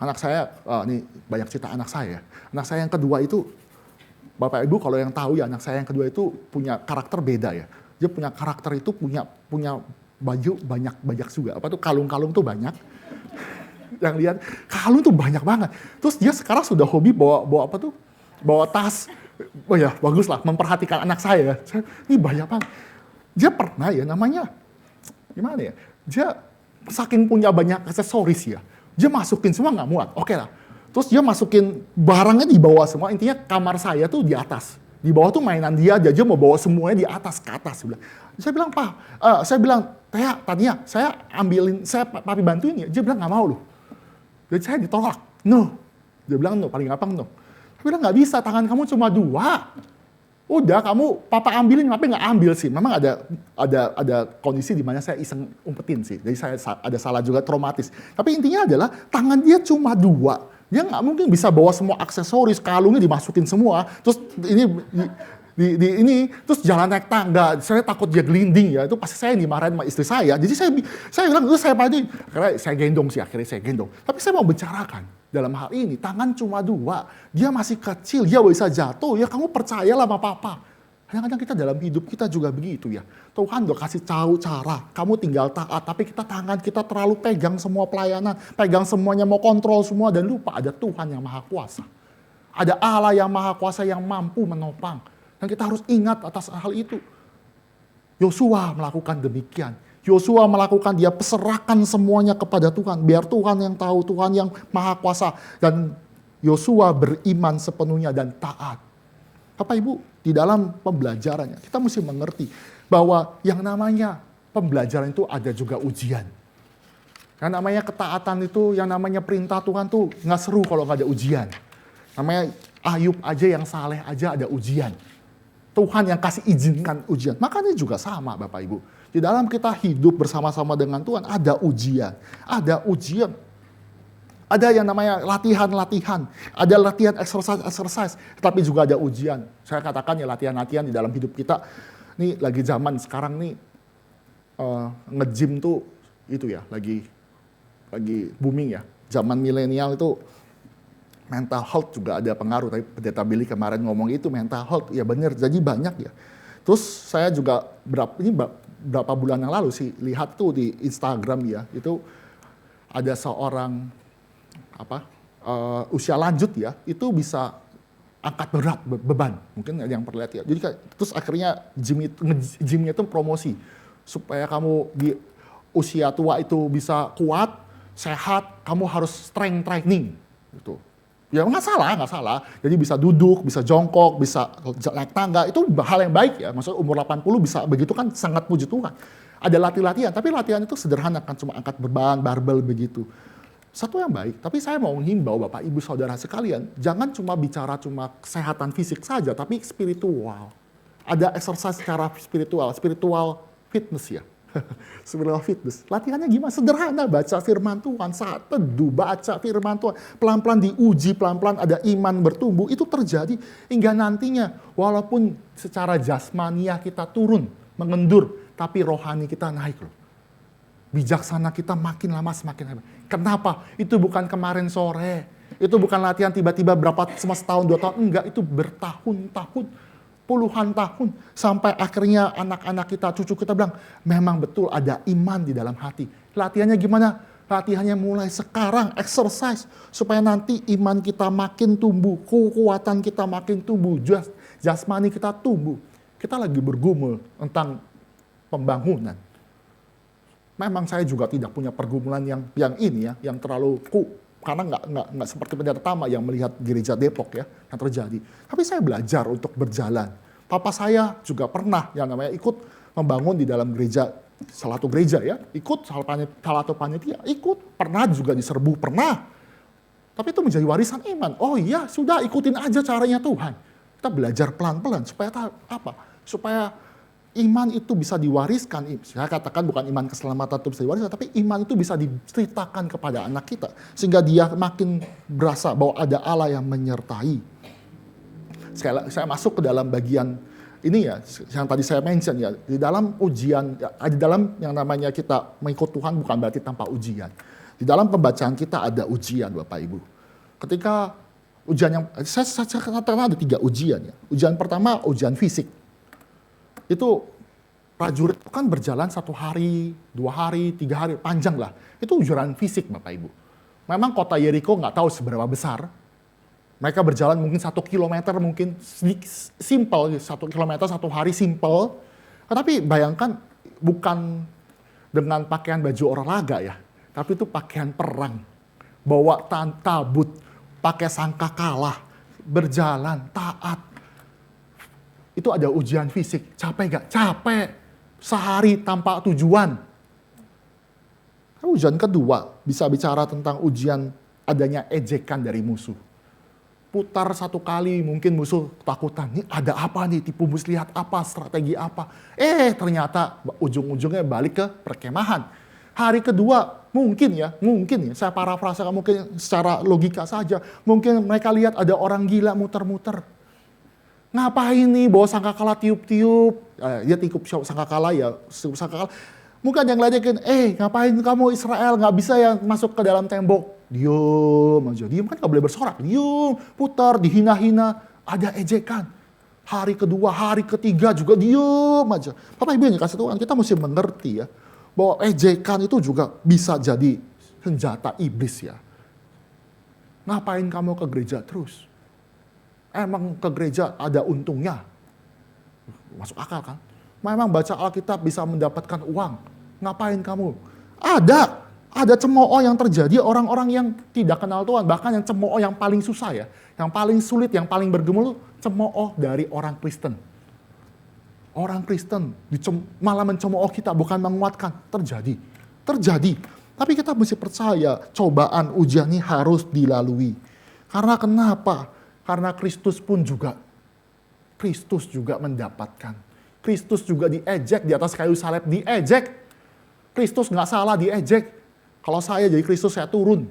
anak saya, ini banyak cerita anak saya. Anak saya yang kedua itu, Bapak Ibu kalau yang tahu ya, anak saya yang kedua itu punya karakter beda ya. Dia punya karakter itu punya baju banyak juga. Apa tuh kalung-kalung tuh banyak. Yang lihat kalung tuh banyak banget. Terus dia sekarang sudah hobi bawa apa tuh? Bawa tas. Oh ya bagus lah, memperhatikan anak saya. Ini banyak banget. Dia pernah ya namanya gimana ya? Dia saking punya banyak aksesoris ya. Dia masukin semua nggak muat. Oke lah. Terus dia masukin barangnya di bawah semua. Intinya kamar saya tuh di atas. Di bawah tuh mainan dia mau bawa semuanya di atas, ke atas. Saya bilang, Pak, Tea, tadinya saya ambilin, papi bantuin ya. Dia bilang, nggak mau loh. Jadi saya ditolak. No. Dia bilang, no, paling gampang no. Saya bilang, nggak bisa, tangan kamu cuma 2. Udah, papa ambilin, tapi nggak ambil sih. Memang ada kondisi di mana saya iseng umpetin sih. Jadi saya ada salah juga, traumatis. Tapi intinya adalah, tangan dia cuma 2. Dia nggak mungkin bisa bawa semua aksesoris, kalungnya dimasukin semua, terus ini terus jalan naik tangga. Saya takut dia gelinding ya, itu pasti saya dimarahin sama istri saya. Jadi saya bilang itu saya pasti, akhirnya saya gendong sih, akhirnya saya gendong. Tapi saya mau bicarakan dalam hal ini, tangan cuma 2, dia masih kecil, dia bisa jatuh, ya kamu percayalah sama papa. Kadang-kadang kita dalam hidup kita juga begitu ya. Tuhan udah kasih tahu cara, kamu tinggal taat, tapi tangan kita terlalu pegang semua pelayanan, pegang semuanya, mau kontrol semua, dan lupa ada Tuhan yang maha kuasa. Ada Allah yang maha kuasa yang mampu menopang. Dan kita harus ingat atas hal itu. Yosua melakukan demikian. Yosua melakukan, dia peserahkan semuanya kepada Tuhan. Biar Tuhan yang tahu, Tuhan yang maha kuasa. Dan Yosua beriman sepenuhnya dan taat. Bapak Ibu, di dalam pembelajarannya, kita mesti mengerti bahwa yang namanya pembelajaran itu ada juga ujian. Yang namanya ketaatan itu, yang namanya perintah Tuhan tuh nggak seru kalau nggak ada ujian. Namanya Ayub aja yang saleh aja ada ujian. Tuhan yang kasih izinkan ujian. Makanya juga sama Bapak Ibu. Di dalam kita hidup bersama-sama dengan Tuhan ada ujian. Ada ujian. Ada yang namanya latihan-latihan. Ada latihan exercise. Tapi juga ada ujian. Saya katakan ya latihan-latihan di dalam hidup kita. Ini lagi zaman sekarang nih. Nge-gym tuh itu ya. Lagi booming ya. Zaman milenial itu mental health juga ada pengaruh. Tapi Pendeta Billy kemarin ngomong itu mental health. Ya benar, jadi banyak ya. Terus saya juga berapa bulan yang lalu sih lihat tuh di Instagram ya. Itu ada seorang usia lanjut ya, itu bisa angkat berat, beban. Mungkin yang pernah lihat ya. Jadi terus akhirnya gymnya itu promosi. Supaya kamu di usia tua itu bisa kuat, sehat, kamu harus strength training. Gitu. Ya nggak salah. Jadi bisa duduk, bisa jongkok, bisa naik tangga, itu hal yang baik ya. Maksudnya umur 80 bisa begitu kan sangat puji Tuhan. Ada latihan, tapi latihan itu sederhana kan, cuma angkat beban, barbel begitu. Satu yang baik, tapi saya mau menghimbau Bapak Ibu Saudara sekalian, jangan cuma bicara kesehatan fisik saja, tapi spiritual. Ada exercise secara spiritual fitness ya. Spiritual fitness. Latihannya gimana? Sederhana, baca firman Tuhan, saat teduh, baca firman Tuhan. Pelan-pelan diuji, pelan-pelan ada iman bertumbuh, itu terjadi hingga nantinya. Walaupun secara jasmania kita turun, mengendur, tapi rohani kita naik loh. Bijaksana kita makin lama semakin hebat. Kenapa? Itu bukan kemarin sore. Itu bukan latihan tiba-tiba cuma setahun, 2 tahun. Enggak, itu bertahun-tahun, puluhan tahun. Sampai akhirnya anak-anak kita, cucu kita bilang, memang betul ada iman di dalam hati. Latihannya gimana? Latihannya mulai sekarang, exercise. Supaya nanti iman kita makin tumbuh, kekuatan kita makin tumbuh, jasmani kita tumbuh. Kita lagi bergumul tentang pembangunan. Memang saya juga tidak punya pergumulan yang ini ya, yang terlalu karena nggak seperti pendeta Tama yang melihat gereja Depok ya yang terjadi. Tapi saya belajar untuk berjalan. Papa saya juga pernah yang namanya ikut membangun di dalam gereja, salah satu gereja ya, ikut salah satu panitia, ikut pernah juga diserbu pernah. Tapi itu menjadi warisan iman. Oh iya, sudah ikutin aja caranya Tuhan. Kita belajar pelan-pelan supaya supaya iman itu bisa diwariskan. Saya katakan bukan iman keselamatan itu bisa diwariskan, tapi iman itu bisa diceritakan kepada anak kita. Sehingga dia makin berasa bahwa ada Allah yang menyertai. Saya masuk ke dalam bagian ini ya, yang tadi saya mention ya. Di dalam ujian, di dalam yang namanya kita mengikut Tuhan bukan berarti tanpa ujian. Di dalam pembacaan kita ada ujian Bapak Ibu. Ketika ujian yang, saya katakan ada 3 ujian ya. Ujian pertama, ujian fisik. Itu prajurit kan berjalan 1 hari, 2 hari, 3 hari, panjang lah. Itu ujian fisik Bapak Ibu. Memang kota Yeriko nggak tahu seberapa besar. Mereka berjalan mungkin 1 kilometer, mungkin simple, 1 kilometer 1 hari simple. Tetapi bayangkan bukan dengan pakaian baju olahraga ya. Tapi itu pakaian perang. Bawa tabut, pakai sangkakala, berjalan, taat. Itu ada ujian fisik. Capek gak? Capek. Sehari tanpa tujuan. Ujian kedua, bisa bicara tentang ujian adanya ejekan dari musuh. Putar 1 kali, mungkin musuh ketakutan. Ini ada apa nih? Tipu muslihat apa? Strategi apa? Ternyata ujung-ujungnya balik ke perkemahan. Hari kedua, mungkin ya, saya parafrasekan mungkin secara logika saja, mungkin mereka lihat ada orang gila muter-muter. Ngapain nih bawa sangkakala tiup-tiup, dia tiup sangkakala ya, sangkakala. Mungkin yang ledekin, ngapain kamu Israel nggak bisa ya masuk ke dalam tembok. Diem aja, diem kan nggak boleh bersorak, diem, putar, dihina-hina, ada ejekan. Hari kedua, hari ketiga juga diem aja. Bapak Ibu yang dikasih Tuhan, kita mesti mengerti ya, bahwa ejekan itu juga bisa jadi senjata iblis ya. Ngapain kamu ke gereja terus? Emang ke gereja ada untungnya? Masuk akal kan? Memang baca Alkitab bisa mendapatkan uang. Ngapain kamu? Ada cemooh yang terjadi orang-orang yang tidak kenal Tuhan. Bahkan yang cemooh yang paling susah ya. Yang paling sulit, yang paling bergumul, cemooh dari orang Kristen. Orang Kristen malah mencemooh kita, bukan menguatkan. Terjadi. Tapi kita mesti percaya cobaan ujian ini harus dilalui. Karena kenapa? Karena Kristus juga mendapatkan. Kristus juga diejek di atas kayu salib, diejek. Kristus nggak salah diejek. Kalau saya jadi Kristus, saya turun.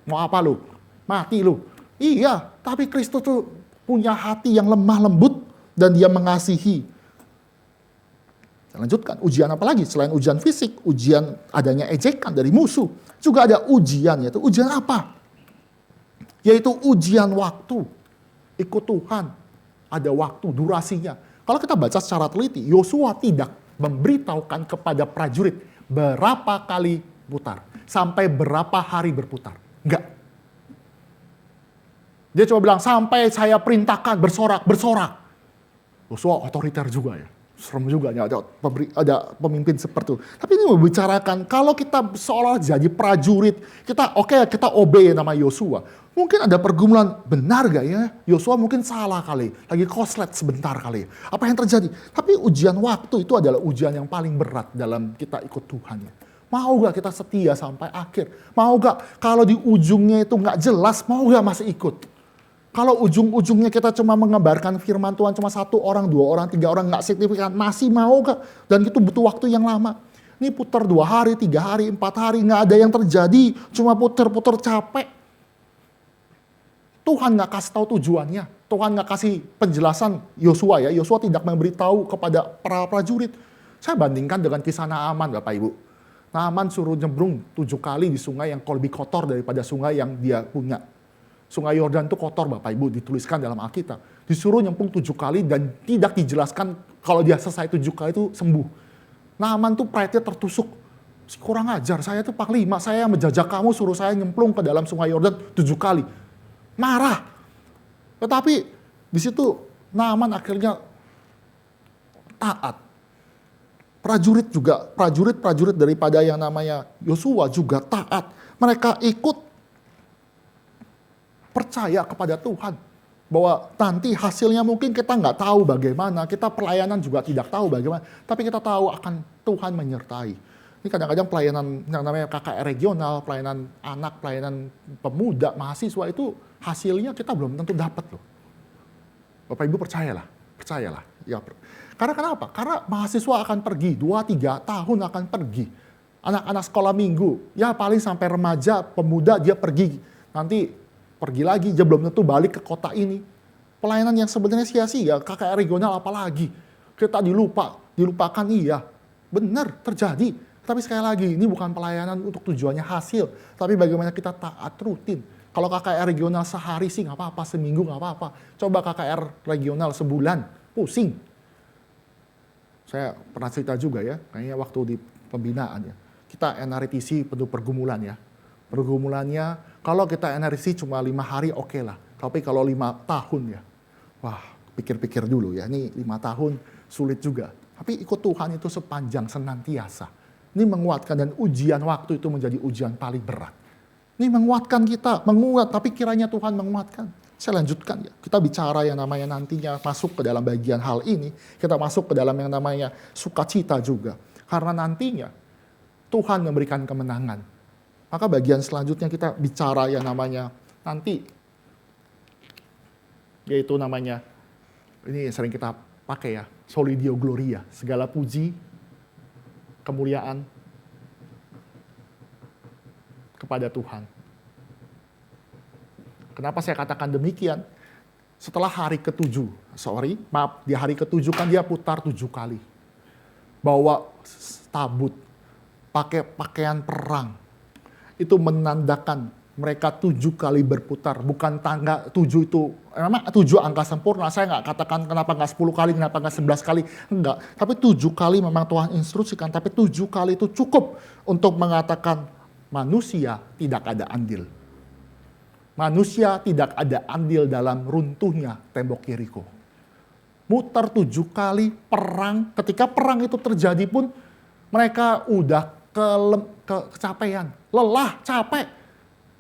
Mau apa lu? Mati lu. Iya, tapi Kristus tuh punya hati yang lemah lembut dan dia mengasihi. Saya lanjutkan, ujian apa lagi? Selain ujian fisik, ujian adanya ejekan dari musuh. Juga ada ujian, yaitu ujian apa? Yaitu ujian waktu. Ikut Tuhan, ada waktu, durasinya. Kalau kita baca secara teliti, Yosua tidak memberitahukan kepada prajurit berapa kali putar, sampai berapa hari berputar. Enggak. Dia cuma bilang, sampai saya perintahkan bersorak. Yosua otoriter juga ya. Serem juga, ada pemimpin seperti itu. Tapi ini membicarakan, kalau kita seolah jadi prajurit, kita obey nama Yosua. Mungkin ada pergumulan, benar gak ya? Yosua mungkin salah kali, lagi koslet sebentar kali. Apa yang terjadi? Tapi ujian waktu itu adalah ujian yang paling berat dalam kita ikut Tuhan. Mau gak kita setia sampai akhir? Mau gak kalau di ujungnya itu gak jelas, mau gak masih ikut? Kalau ujung-ujungnya kita cuma mengabarkan firman Tuhan cuma 1 orang, 2 orang, 3 orang, nggak signifikan, masih mau gak? Dan itu butuh waktu yang lama. Ini putar 2 hari, 3 hari, 4 hari, nggak ada yang terjadi, cuma putar-putar capek. Tuhan nggak kasih tahu tujuannya, Tuhan nggak kasih penjelasan Yosua ya. Yosua tidak memberitahu kepada para prajurit. Saya bandingkan dengan kisah Naaman, Bapak Ibu. Naaman suruh nyemplung 7 kali di sungai yang lebih kotor daripada sungai yang dia punya. Sungai Yordan itu kotor, Bapak Ibu, dituliskan dalam Alkitab. Disuruh nyemplung 7 kali dan tidak dijelaskan kalau dia selesai 7 kali itu sembuh. Naaman tuh pride-nya tertusuk. Kurang ajar, saya tuh panglima, saya yang menjajah kamu, suruh saya nyemplung ke dalam Sungai Yordan 7 kali. Marah. Tetapi di situ Naaman akhirnya taat. Prajurit daripada yang namanya Yosua juga taat. Mereka ikut percaya kepada Tuhan. Bahwa nanti hasilnya mungkin kita nggak tahu bagaimana. Kita pelayanan juga tidak tahu bagaimana. Tapi kita tahu akan Tuhan menyertai. Ini kadang-kadang pelayanan yang namanya KKR regional, pelayanan anak, pelayanan pemuda, mahasiswa itu hasilnya kita belum tentu dapat loh. Bapak Ibu percayalah. Ya, karena kenapa? Karena mahasiswa akan pergi, 2-3 tahun akan pergi. Anak-anak sekolah minggu, ya paling sampai remaja, pemuda dia pergi. Nanti pergi lagi, dia belum tentu balik ke kota ini. Pelayanan yang sebenarnya sia-sia, KKR regional apalagi. Kita dilupakan iya. Benar, terjadi. Tapi sekali lagi, ini bukan pelayanan untuk tujuannya hasil. Tapi bagaimana kita taat rutin. Kalau KKR regional sehari sih nggak apa-apa, seminggu nggak apa-apa. Coba KKR regional sebulan, pusing. Saya pernah cerita juga ya, kayaknya waktu di pembinaan ya. Kita NRTC penuh pergumulan ya. Pergumulannya, kalau kita NRTC cuma 5 hari oke lah. Tapi kalau 5 tahun ya, wah pikir-pikir dulu ya. Ini 5 tahun sulit juga. Tapi ikut Tuhan itu sepanjang senantiasa. Ini menguatkan dan ujian waktu itu menjadi ujian paling berat. Ini menguatkan kita, tapi kiranya Tuhan menguatkan. Saya lanjutkan ya, kita bicara yang namanya nantinya masuk ke dalam bagian hal ini, kita masuk ke dalam yang namanya sukacita juga. Karena nantinya Tuhan memberikan kemenangan. Maka bagian selanjutnya kita bicara yang namanya nanti, yaitu namanya, ini sering kita pakai ya, Soli Deo Gloria, segala puji, kemuliaan, kepada Tuhan. Kenapa saya katakan demikian? Setelah hari ke-7, di hari ke-7 kan dia putar 7 kali. Bawa tabut, pakai pakaian perang. Itu menandakan mereka 7 kali berputar. Bukan tangga 7 itu, memang 7 angka sempurna. Saya nggak katakan kenapa nggak 10 kali, kenapa nggak 11 kali. Enggak, tapi 7 kali memang Tuhan instruksikan. Tapi 7 kali itu cukup untuk mengatakan manusia tidak ada andil. Manusia tidak ada andil dalam runtuhnya tembok Yeriko. Muter 7 kali perang. Ketika perang itu terjadi pun mereka udah kecapean, lelah, capek.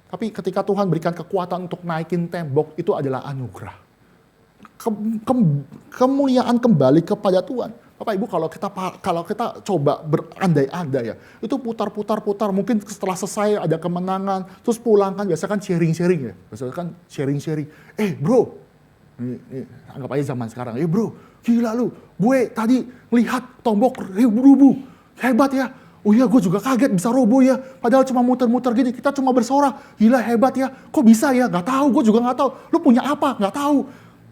Tapi ketika Tuhan berikan kekuatan untuk naikin tembok, itu adalah anugerah. Kemuliaan kembali kepada Tuhan. Bapak Ibu, kalau kita coba berandai-andai ya, itu putar, mungkin setelah selesai ada kemenangan, terus pulang kan, biasa kan sharing-sharing ya. Biasa kan sharing-sharing. Bro, ini anggap aja zaman sekarang. Bro, gila lu, gue tadi melihat tombok rubuh, hebat ya. Oh iya, gue juga kaget bisa roboh ya. Padahal cuma muter-muter gini, kita cuma bersorak. Gila, hebat ya. Kok bisa ya? Gak tahu, gue juga gak tahu. Lu punya apa? Gak tahu.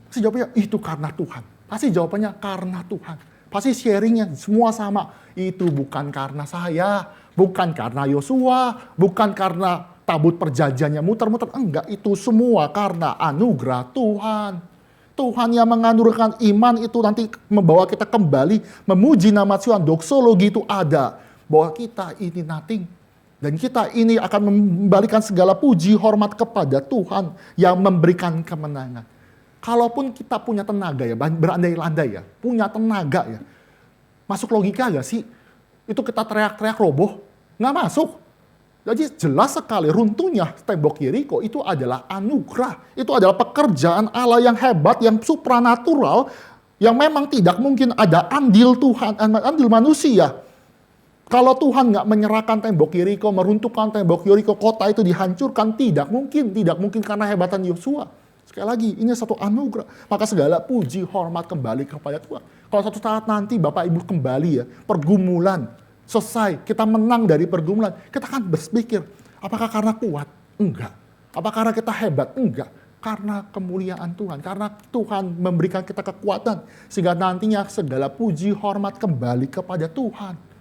Pasti jawabannya, itu karena Tuhan. Pasti jawabannya karena Tuhan. Pasti sharingnya semua sama. Itu bukan karena saya, bukan karena Yosua, bukan karena tabut perjanjiannya muter-muter. Enggak, itu semua karena anugerah Tuhan. Tuhan yang menganugerahkan iman itu nanti membawa kita kembali memuji nama Tuhan. Doksologi itu ada. Bahwa kita ini nothing. Dan kita ini akan membalikan segala puji hormat kepada Tuhan yang memberikan kemenangan. Kalaupun kita punya tenaga ya, berandai-andai ya, punya tenaga ya, masuk logika gak sih? Itu kita teriak-teriak roboh? Nggak masuk. Jadi jelas sekali runtuhnya tembok Yeriko itu adalah anugerah. Itu adalah pekerjaan Allah yang hebat, yang supranatural, yang memang tidak mungkin ada andil Tuhan, andil manusia. Kalau Tuhan nggak menyerahkan tembok Yeriko, meruntuhkan tembok Yeriko, kota itu dihancurkan, tidak mungkin karena hebatan Yosua. Sekali lagi, ini satu anugerah. Maka segala puji, hormat kembali kepada Tuhan. Kalau suatu saat nanti Bapak Ibu kembali ya, pergumulan, selesai, kita menang dari pergumulan, kita akan berpikir, apakah karena kuat? Enggak. Apakah karena kita hebat? Enggak. Karena kemuliaan Tuhan, karena Tuhan memberikan kita kekuatan, sehingga nantinya segala puji, hormat kembali kepada Tuhan.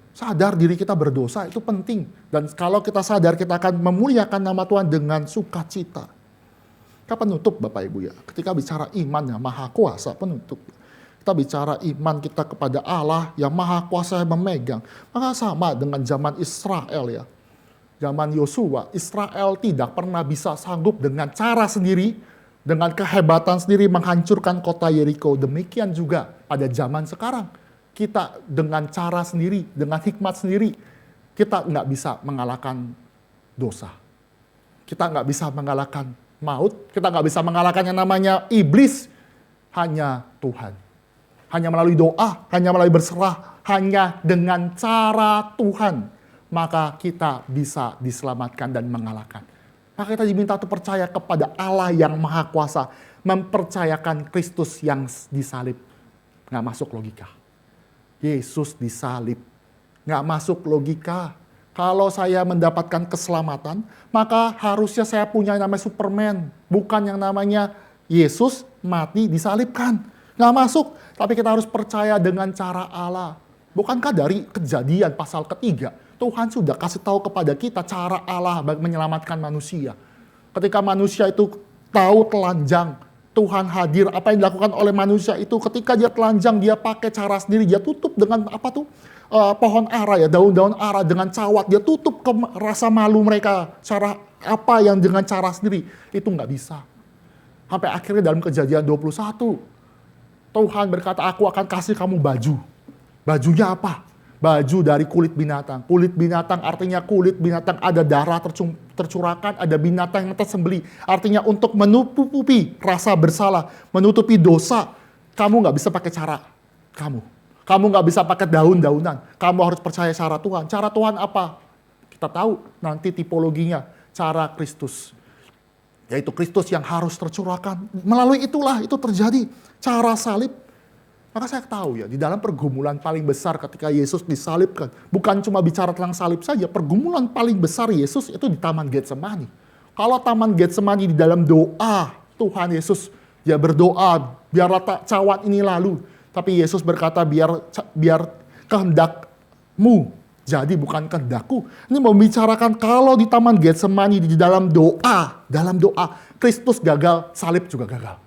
Sadar diri kita berdosa itu penting. Dan kalau kita sadar, kita akan memuliakan nama Tuhan dengan sukacita. Kita penutup Bapak Ibu ya. Ketika bicara iman yang maha kuasa, penutup. Kita bicara iman kita kepada Allah yang maha kuasa yang memegang. Maka sama dengan zaman Israel ya. Zaman Yosua, Israel tidak pernah bisa sanggup dengan cara sendiri, dengan kehebatan sendiri menghancurkan kota Yeriko. Demikian juga pada zaman sekarang. Kita dengan cara sendiri, dengan hikmat sendiri, kita nggak bisa mengalahkan dosa. Kita nggak bisa mengalahkan maut, kita nggak bisa mengalahkan yang namanya iblis. Hanya Tuhan. Hanya melalui doa, hanya melalui berserah, hanya dengan cara Tuhan. Maka kita bisa diselamatkan dan mengalahkan. Maka kita diminta untuk percaya kepada Allah yang maha kuasa. Mempercayakan Kristus yang disalib. Nggak masuk logika. Yesus disalib. Nggak masuk logika. Kalau saya mendapatkan keselamatan, maka harusnya saya punya yang namanya Superman. Bukan yang namanya Yesus mati disalibkan. Nggak masuk. Tapi kita harus percaya dengan cara Allah. Bukankah dari Kejadian pasal 3, Tuhan sudah kasih tahu kepada kita cara Allah menyelamatkan manusia. Ketika manusia itu tahu telanjang, Tuhan hadir, apa yang dilakukan oleh manusia itu ketika dia telanjang, dia pakai cara sendiri, dia tutup dengan apa tuh? Pohon ara ya, daun-daun ara dengan cawat, dia tutup rasa malu mereka. Cara apa yang dengan cara sendiri, itu nggak bisa. Sampai akhirnya dalam Kejadian 21, Tuhan berkata, aku akan kasih kamu baju. Bajunya apa? Baju dari kulit binatang. Kulit binatang artinya kulit binatang ada darah tercurahkan, ada binatang yang tersembelih. Artinya untuk menutupi rasa bersalah, menutupi dosa. Kamu nggak bisa pakai cara kamu. Kamu nggak bisa pakai daun-daunan. Kamu harus percaya cara Tuhan. Cara Tuhan apa? Kita tahu nanti tipologinya. Cara Kristus. Yaitu Kristus yang harus tercurahkan. Melalui itulah itu terjadi. Cara salib. Maka saya tahu ya, di dalam pergumulan paling besar ketika Yesus disalibkan, bukan cuma bicara tentang salib saja, pergumulan paling besar Yesus itu di Taman Getsemani. Kalau Taman Getsemani di dalam doa, Tuhan Yesus, dia berdoa, biarlah cawan ini lalu. Tapi Yesus berkata, biar kehendakmu jadi bukan kehendakku. Ini membicarakan kalau di Taman Getsemani di dalam doa, Kristus gagal, salib juga gagal.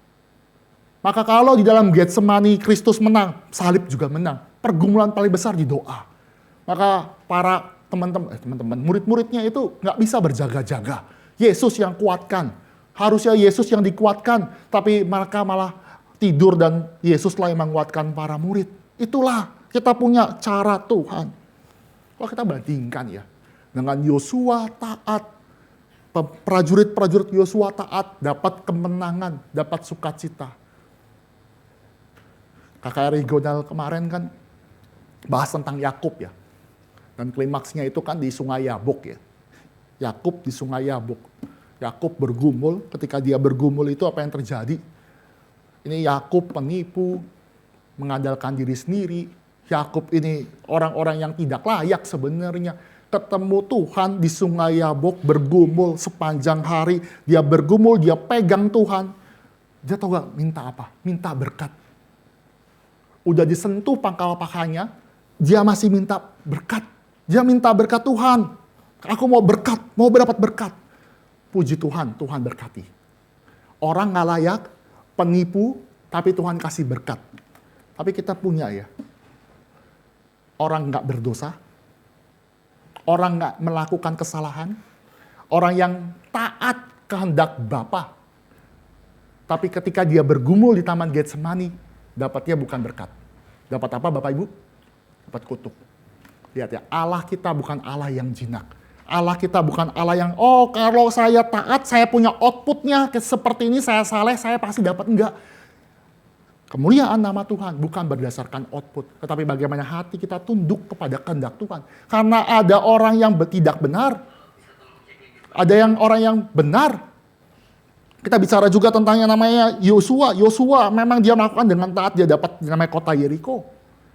Maka kalau di dalam Getsemani Kristus menang, salib juga menang. Pergumulan paling besar di doa. Maka para teman-teman, murid-muridnya itu nggak bisa berjaga-jaga. Yesus yang kuatkan. Harusnya Yesus yang dikuatkan, tapi mereka malah tidur dan Yesuslah yang menguatkan para murid. Itulah kita punya cara Tuhan. Kalau kita bandingkan ya, dengan Yosua taat, prajurit-prajurit Yosua taat, dapat kemenangan, dapat sukacita. KKR regional kemarin kan bahas tentang Yakub ya. Dan klimaksnya itu kan di Sungai Yabok ya. Yakub di Sungai Yabok. Yakub bergumul, ketika dia bergumul itu apa yang terjadi? Ini Yakub penipu, mengandalkan diri sendiri. Yakub ini orang-orang yang tidak layak sebenarnya. Ketemu Tuhan di Sungai Yabok, bergumul sepanjang hari. Dia bergumul, dia pegang Tuhan. Dia tahu gak minta apa? Minta berkat. Udah disentuh pangkal pakainya, dia masih minta berkat. Dia minta berkat Tuhan. Aku mau berkat, mau dapat berkat. Puji Tuhan, Tuhan berkati. Orang gak layak, penipu, tapi Tuhan kasih berkat. Tapi kita punya ya, orang gak berdosa, orang gak melakukan kesalahan, orang yang taat kehendak Bapa. Tapi ketika dia bergumul di Taman Getsemani, dapatnya bukan berkat. Dapat apa Bapak Ibu? Dapat kutuk. Lihat ya, Allah kita bukan Allah yang jinak. Allah kita bukan Allah yang, oh kalau saya taat, saya punya outputnya seperti ini, saya saleh, saya pasti dapat. Enggak. Kemuliaan nama Tuhan bukan berdasarkan output. Tetapi bagaimana hati kita tunduk kepada kehendak Tuhan. Karena ada orang yang tidak benar. Ada yang orang yang benar. Kita bicara juga tentang yang namanya Yosua. Yosua memang dia melakukan dengan taat, dia dapat namanya kota Yeriko.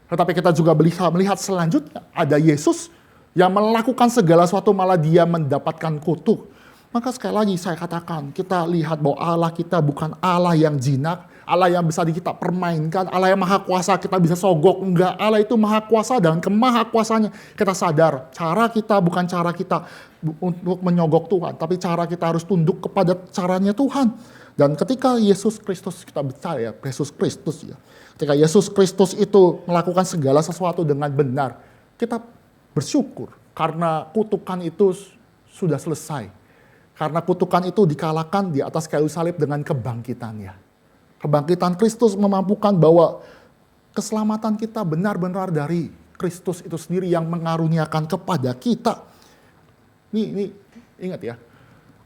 Tetapi kita juga melihat selanjutnya ada Yesus yang melakukan segala sesuatu malah dia mendapatkan kutuk. Maka sekali lagi saya katakan, kita lihat bahwa Allah kita bukan Allah yang jinak, Allah yang bisa kita permainkan, Allah yang maha kuasa kita bisa sogok. Enggak, Allah itu maha kuasa dan kemaha kuasanya. Kita sadar, cara kita bukan cara kita untuk menyogok Tuhan, tapi cara kita harus tunduk kepada caranya Tuhan. Dan ketika Yesus Kristus, kita bicara ya, Yesus Kristus ya. Ketika Yesus Kristus itu melakukan segala sesuatu dengan benar, kita bersyukur karena kutukan itu sudah selesai. Karena kutukan itu dikalahkan di atas kayu salib dengan kebangkitannya. Kebangkitan Kristus memampukan bahwa keselamatan kita benar-benar dari Kristus itu sendiri yang mengaruniakan kepada kita. Ini ingat ya,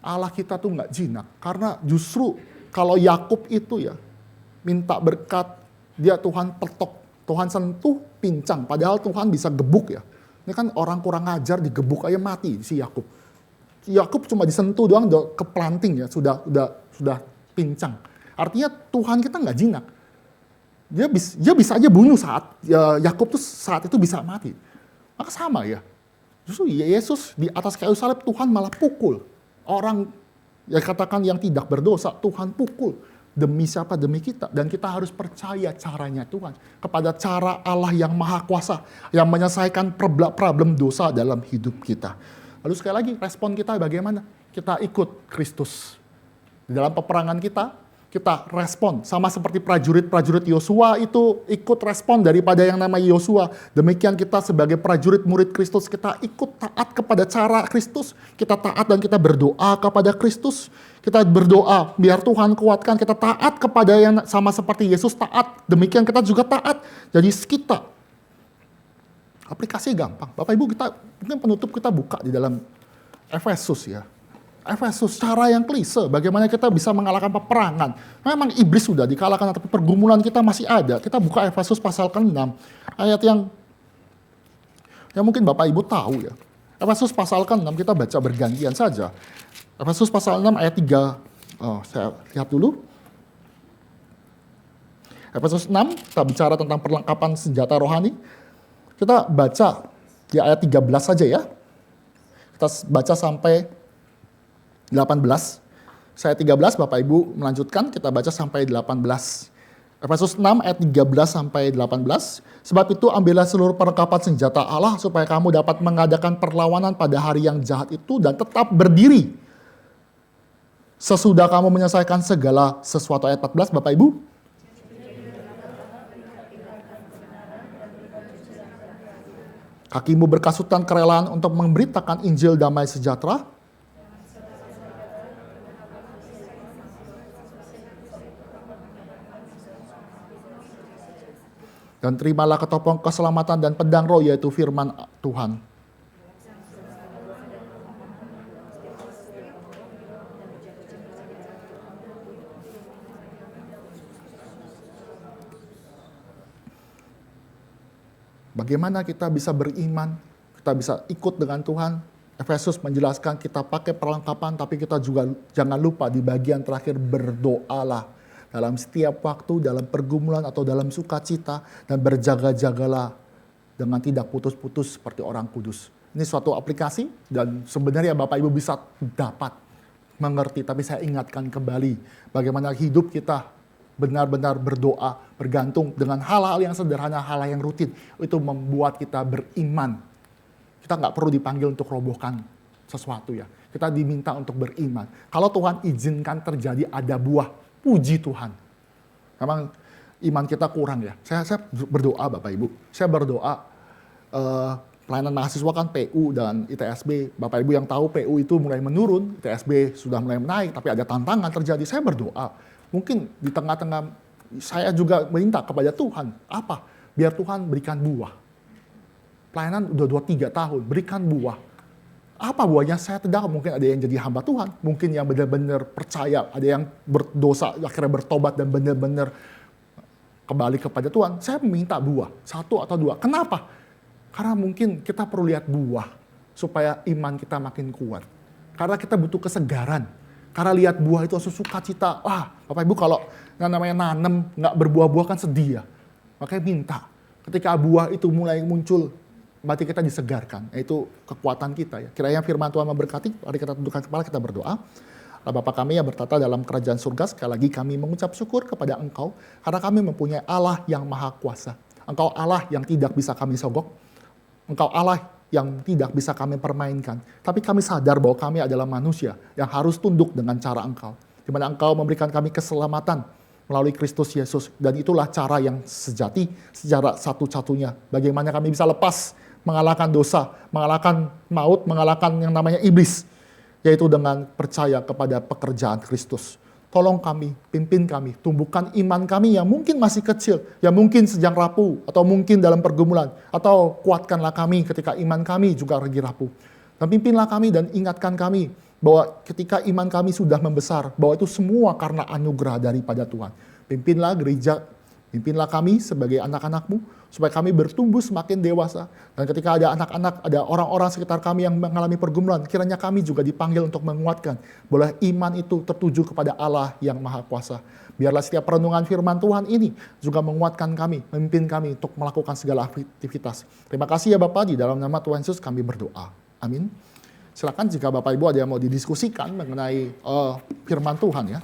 Allah kita tuh nggak jinak. Karena justru kalau Yakub itu ya minta berkat, dia Tuhan petok, Tuhan sentuh, pincang. Padahal Tuhan bisa gebuk ya. Ini kan orang kurang ajar digebuk aja mati si Yakub. Yakub cuma disentuh doang, udah keplanting ya, sudah pincang. Artinya Tuhan kita nggak jinak. Dia bisa aja bunuh saat Yakub tuh saat itu bisa mati. Maka sama ya. Justru Yesus di atas kayu salib Tuhan malah pukul orang yang katakan yang tidak berdosa, Tuhan pukul demi siapa? Demi kita. Dan kita harus percaya caranya Tuhan kepada cara Allah yang maha kuasa yang menyelesaikan problem dosa dalam hidup kita. Lalu sekali lagi, respon kita bagaimana? Kita ikut Kristus. Di dalam peperangan kita respon. Sama seperti prajurit-prajurit Yosua itu ikut respon daripada yang namanya Yosua. Demikian kita sebagai prajurit murid Kristus, kita ikut taat kepada cara Kristus. Kita taat dan kita berdoa kepada Kristus. Kita berdoa, biar Tuhan kuatkan. Kita taat kepada yang sama seperti Yesus taat. Demikian kita juga taat. Jadi kita aplikasi gampang. Bapak Ibu, kita mungkin penutup kita buka di dalam Efesus ya. Efesus, cara yang klise, bagaimana kita bisa mengalahkan peperangan. Memang iblis sudah dikalahkan, tapi pergumulan kita masih ada. Kita buka Efesus pasal ke-6, ayat yang mungkin Bapak Ibu tahu ya. Efesus pasal ke-6, kita baca bergantian saja. Efesus pasal 6 ayat 3, saya lihat dulu. Efesus 6, kita bicara tentang perlengkapan senjata rohani. Kita baca di ayat 13 saja ya. Kita baca sampai 18. Saya 13, Bapak Ibu melanjutkan, kita baca sampai 18. Efesus 6 ayat 13 sampai 18. Sebab itu ambillah seluruh perlengkapan senjata Allah supaya kamu dapat mengadakan perlawanan pada hari yang jahat itu dan tetap berdiri. Sesudah kamu menyelesaikan segala sesuatu, ayat 14, Bapak Ibu. Kakimu berkasutan kerelaan untuk memberitakan Injil damai sejahtera. Dan terimalah ketopong keselamatan dan pedang roh, yaitu firman Tuhan. Bagaimana kita bisa beriman, kita bisa ikut dengan Tuhan. Efesus menjelaskan kita pakai perlengkapan, tapi kita juga jangan lupa di bagian terakhir berdoalah. Dalam setiap waktu, dalam pergumulan atau dalam sukacita, dan berjaga-jagalah dengan tidak putus-putus seperti orang kudus. Ini suatu aplikasi dan sebenarnya Bapak Ibu bisa dapat mengerti, tapi saya ingatkan kembali bagaimana hidup kita benar-benar berdoa, bergantung dengan hal-hal yang sederhana, hal-hal yang rutin. Itu membuat kita beriman. Kita nggak perlu dipanggil untuk robohkan sesuatu ya. Kita diminta untuk beriman. Kalau Tuhan izinkan terjadi ada buah, puji Tuhan. Memang iman kita kurang ya. Saya berdoa Bapak Ibu. Saya berdoa pelayanan mahasiswa kan PU dan ITSB. Bapak Ibu yang tahu PU itu mulai menurun, ITSB sudah mulai menaik, tapi ada tantangan terjadi. Saya berdoa. Mungkin di tengah-tengah saya juga minta kepada Tuhan. Apa? Biar Tuhan berikan buah. Pelayanan udah 2-3 tahun, berikan buah. Apa buahnya? Saya tidak mungkin ada yang jadi hamba Tuhan. Mungkin yang benar-benar percaya, ada yang berdosa, akhirnya bertobat dan benar-benar kembali kepada Tuhan. Saya meminta buah, 1 atau 2. Kenapa? Karena mungkin kita perlu lihat buah supaya iman kita makin kuat. Karena kita butuh kesegaran. Karena lihat buah itu sukacita. Wah, Bapak Ibu kalau yang namanya nanem nggak berbuah-buah kan sedih ya. Makanya minta. Ketika buah itu mulai muncul, berarti kita disegarkan. Itu kekuatan kita ya. Kiranya firman Tuhan memberkati. Mari kita tundukkan kepala, kita berdoa. Bapa kami yang bertata dalam kerajaan surga, sekali lagi kami mengucap syukur kepada Engkau. Karena kami mempunyai Allah yang maha kuasa. Engkau Allah yang tidak bisa kami sogok. Engkau Allah yang tidak bisa kami permainkan. Tapi kami sadar bahwa kami adalah manusia yang harus tunduk dengan cara Engkau. Di mana Engkau memberikan kami keselamatan melalui Kristus Yesus. Dan itulah cara yang sejati, secara satu-satunya. Bagaimana kami bisa lepas, mengalahkan dosa, mengalahkan maut, mengalahkan yang namanya iblis. Yaitu dengan percaya kepada pekerjaan Kristus. Tolong kami, pimpin kami, tumbuhkan iman kami yang mungkin masih kecil, yang mungkin sedang rapuh, atau mungkin dalam pergumulan, atau kuatkanlah kami ketika iman kami juga lagi rapuh. Dan pimpinlah kami dan ingatkan kami bahwa ketika iman kami sudah membesar, bahwa itu semua karena anugerah daripada Tuhan. Pimpinlah gereja, pimpinlah kami sebagai anak-anak-Mu, supaya kami bertumbuh semakin dewasa. Dan ketika ada anak-anak, ada orang-orang sekitar kami yang mengalami pergumulan, kiranya kami juga dipanggil untuk menguatkan. Boleh iman itu tertuju kepada Allah yang Maha Kuasa. Biarlah setiap perenungan firman Tuhan ini juga menguatkan kami, memimpin kami untuk melakukan segala aktivitas. Terima kasih ya Bapak, di dalam nama Tuhan Yesus kami berdoa. Amin. Silakan jika Bapak Ibu ada yang mau didiskusikan mengenai firman Tuhan ya.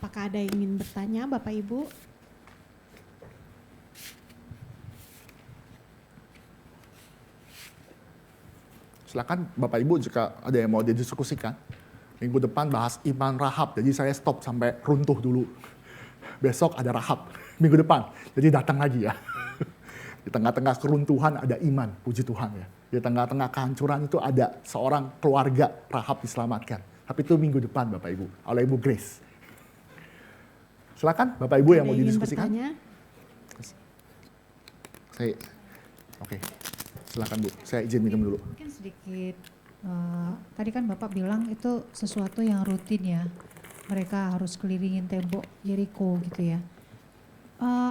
Apakah ada yang ingin bertanya, Bapak Ibu? Silakan Bapak Ibu jika ada yang mau didiskusikan. Minggu depan bahas iman Rahab, jadi saya stop sampai runtuh dulu. Besok ada Rahab, minggu depan, jadi datang lagi ya. Di tengah-tengah keruntuhan ada iman, puji Tuhan ya. Di tengah-tengah kehancuran itu ada seorang keluarga Rahab diselamatkan. Tapi itu minggu depan Bapak Ibu, oleh Ibu Grace. Silakan Bapak Ibu yang mau didiskusikan. Oke. Silakan Bu, saya izin minum dulu. Mungkin sedikit, tadi kan Bapak bilang itu sesuatu yang rutin ya. Mereka harus kelilingin tembok Jericho gitu ya.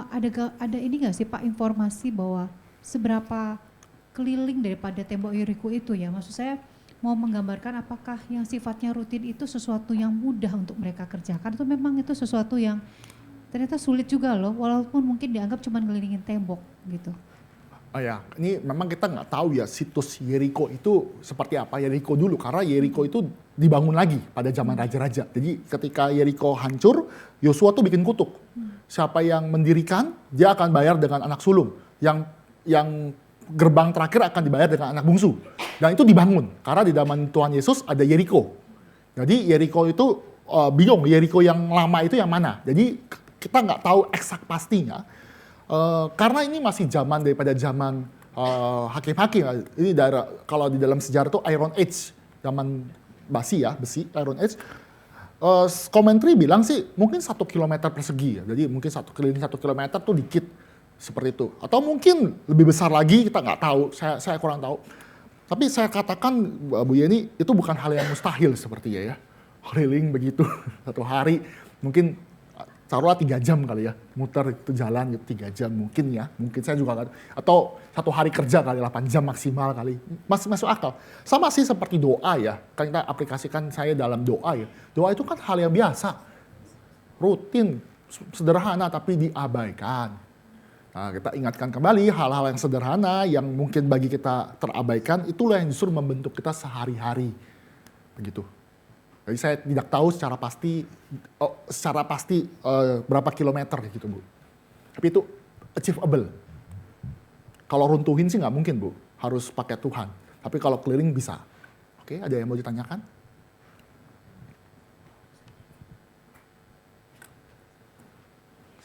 Ada ini nggak sih Pak informasi bahwa seberapa keliling daripada tembok Yeriko itu ya. Maksud saya mau menggambarkan apakah yang sifatnya rutin itu sesuatu yang mudah untuk mereka kerjakan atau memang itu sesuatu yang ternyata sulit juga loh, walaupun mungkin dianggap cuma ngelilingin tembok gitu. Oh ya, ini memang kita nggak tahu ya situs Yeriko itu seperti apa Yeriko dulu, karena Yeriko itu dibangun lagi pada zaman raja-raja. Jadi ketika Yeriko hancur, Yosua tuh bikin kutuk. Siapa yang mendirikan, dia akan bayar dengan anak sulung. Yang gerbang terakhir akan dibayar dengan anak bungsu. Dan itu dibangun karena di zaman Tuhan Yesus ada Yeriko. Jadi Yeriko itu bingung, Yeriko yang lama itu yang mana. Jadi kita nggak tahu eksak pastinya. Karena ini masih zaman daripada zaman hakim-hakim. Ini kalau di dalam sejarah itu Iron Age, zaman besi Iron Age. Commentary bilang sih mungkin 1 kilometer persegi ya. Jadi mungkin keliling 1 kilometer tuh dikit seperti itu. Atau mungkin lebih besar lagi, kita nggak tahu. Saya kurang tahu. Tapi saya katakan Bu Yeni itu bukan hal yang mustahil sepertinya ya. Keliling begitu 1 hari mungkin taruhlah 3 jam kali ya, muter itu jalan gitu 3 jam mungkin ya, mungkin saya juga nggak, atau 1 hari kerja kali 8 jam maksimal kali, masuk akal. Sama sih seperti doa ya, kan kita aplikasikan saya dalam doa ya, doa itu kan hal yang biasa, rutin, sederhana tapi diabaikan. Nah, kita ingatkan kembali hal-hal yang sederhana yang mungkin bagi kita terabaikan, itulah yang justru membentuk kita sehari-hari, begitu. Jadi saya tidak tahu secara pasti berapa kilometer gitu Bu. Tapi itu achievable. Kalau runtuhin sih nggak mungkin Bu, harus pakai Tuhan. Tapi kalau keliling bisa. Oke, ada yang mau ditanyakan?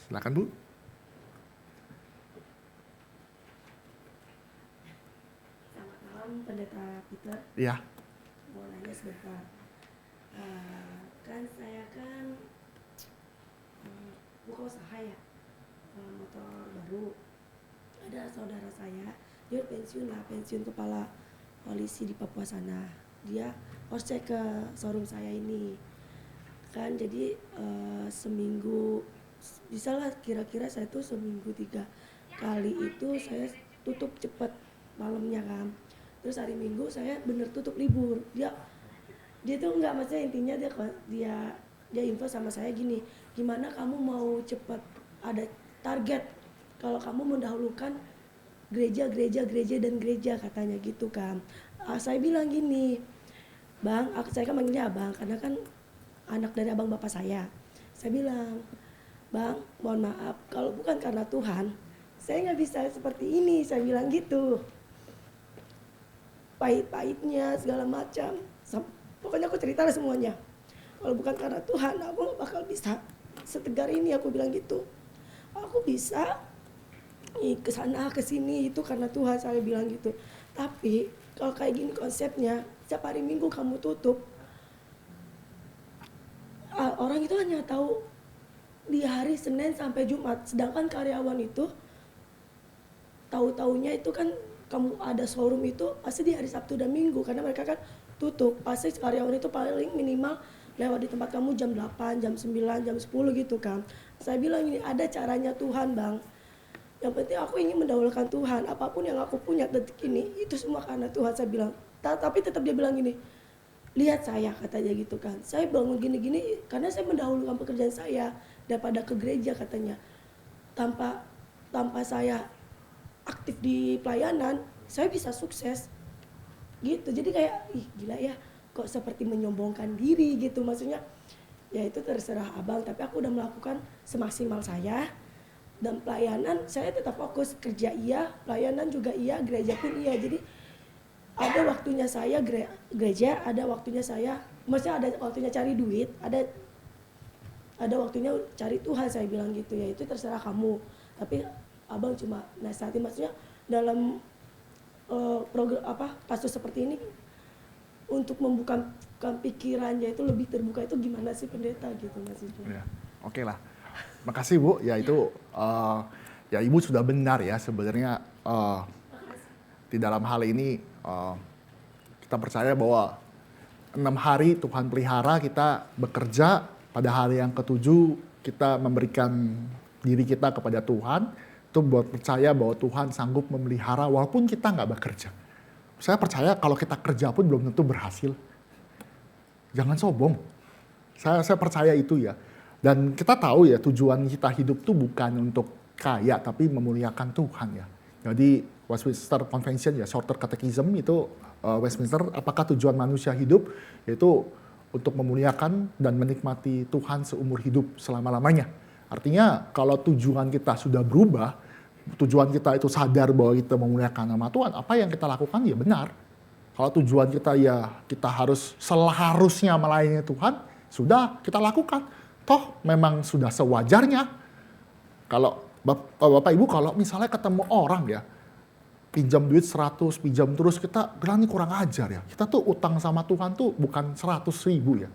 Silakan Bu. Selamat malam Pendeta Peter. Iya. Mau nanya sebentar. Kan saya buka usaha ya, motor baru. Ada saudara saya, dia pensiun kepala polisi di Papua sana. Dia harus cek ke showroom saya ini. Kan jadi seminggu, bisa lah kira-kira saya tuh seminggu 3 kali itu saya tutup cepet malamnya kan. Terus hari Minggu saya bener tutup libur. Dia tuh nggak, maksudnya intinya dia info sama saya gini, gimana kamu mau cepat ada target kalau kamu mendahulukan gereja dan gereja katanya gitu kan. Saya bilang gini, Bang, saya kan manggilnya Abang karena kan anak dari abang bapak saya. Saya bilang, Bang, mohon maaf kalau bukan karena Tuhan saya nggak bisa seperti ini. Saya bilang gitu, pahit-pahitnya segala macam. Pokoknya aku cerita semuanya. Kalau bukan karena Tuhan, aku gak bakal bisa setegar ini, aku bilang gitu. Aku bisa ke sana ke sini itu karena Tuhan, saya bilang gitu. Tapi kalau kayak gini konsepnya, setiap hari Minggu kamu tutup, orang itu hanya tahu di hari Senin sampai Jumat. Sedangkan karyawan itu tahu-taunya itu kan kamu ada showroom itu pasti di hari Sabtu dan Minggu karena mereka kan tutup. Pasti karyawan itu paling minimal lewat di tempat kamu jam 8, jam 9, jam 10 gitu kan. Saya bilang ini ada caranya Tuhan, Bang. Yang penting aku ingin mendahulukan Tuhan. Apapun yang aku punya detik ini, itu semua karena Tuhan, saya bilang. Tapi tetap dia bilang gini, lihat saya, katanya gitu kan. Saya bangun gini-gini karena saya mendahulukan pekerjaan saya daripada ke gereja katanya. Tanpa saya aktif di pelayanan, saya bisa sukses. Gitu, jadi kayak gila ya, kok seperti menyombongkan diri gitu, maksudnya ya itu terserah abang, tapi aku udah melakukan semaksimal saya dan pelayanan saya tetap fokus, kerja iya, pelayanan juga iya, gereja pun iya. Jadi ada waktunya saya gereja, ada waktunya saya, maksudnya ada waktunya cari duit, ada waktunya cari Tuhan, saya bilang gitu. Ya itu terserah kamu, tapi abang cuma nasihatin, maksudnya dalam program kasus seperti ini untuk membuka pikirannya itu lebih terbuka, itu gimana sih pendeta gitu maksudnya. Ya, oke lah. Makasih Bu, ya itu ya Ibu sudah benar ya sebenarnya di dalam hal ini kita percaya bahwa 6 hari Tuhan pelihara kita bekerja, pada hari yang ke-7 kita memberikan diri kita kepada Tuhan. Itu buat percaya bahwa Tuhan sanggup memelihara walaupun kita nggak bekerja. Saya percaya kalau kita kerja pun belum tentu berhasil. Jangan sombong. Saya percaya itu ya. Dan kita tahu ya tujuan kita hidup tuh bukan untuk kaya tapi memuliakan Tuhan ya. Jadi Westminster Convention ya, Shorter Catechism itu Westminster, apakah tujuan manusia hidup? Yaitu untuk memuliakan dan menikmati Tuhan seumur hidup selama-lamanya. Artinya kalau tujuan kita sudah berubah, tujuan kita itu sadar bahwa kita memuliakan nama Tuhan, apa yang kita lakukan ya benar. Kalau tujuan kita ya kita harus seharusnya melayani Tuhan, sudah kita lakukan. Toh memang sudah sewajarnya. Kalau Bapak Ibu kalau misalnya ketemu orang ya, pinjam duit 100, pinjam terus, kita bilang ini kurang ajar ya. Kita tuh utang sama Tuhan tuh bukan 100.000 ya.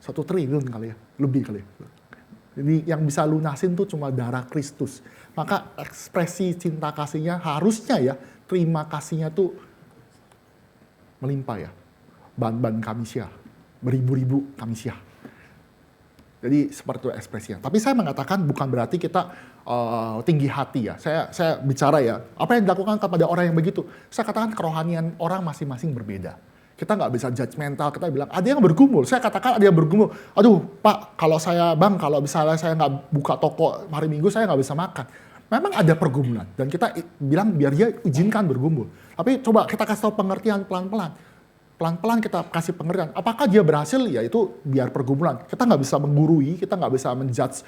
1 triliun kali ya, lebih kali ya. Jadi yang bisa lunasin tuh cuma darah Kristus. Maka ekspresi cinta kasihnya harusnya ya, terima kasihnya tuh melimpah ya. Ban-ban kami syah, beribu-ribu kami syah. Jadi seperti itu ekspresinya. Tapi saya mengatakan bukan berarti kita tinggi hati ya. Saya bicara ya, apa yang dilakukan kepada orang yang begitu. Saya katakan kerohanian orang masing-masing berbeda. Kita nggak bisa judgmental, kita bilang ada yang bergumul. Saya katakan ada yang bergumul. Aduh Pak, kalau kalau misalnya saya nggak buka toko hari Minggu, saya nggak bisa makan. Memang ada pergumulan. Dan kita bilang biar dia izinkan bergumul. Tapi coba kita kasih tahu pengertian pelan-pelan. Pelan-pelan kita kasih pengertian. Apakah dia berhasil? Ya itu biar pergumulan. Kita nggak bisa menggurui, kita nggak bisa menjudge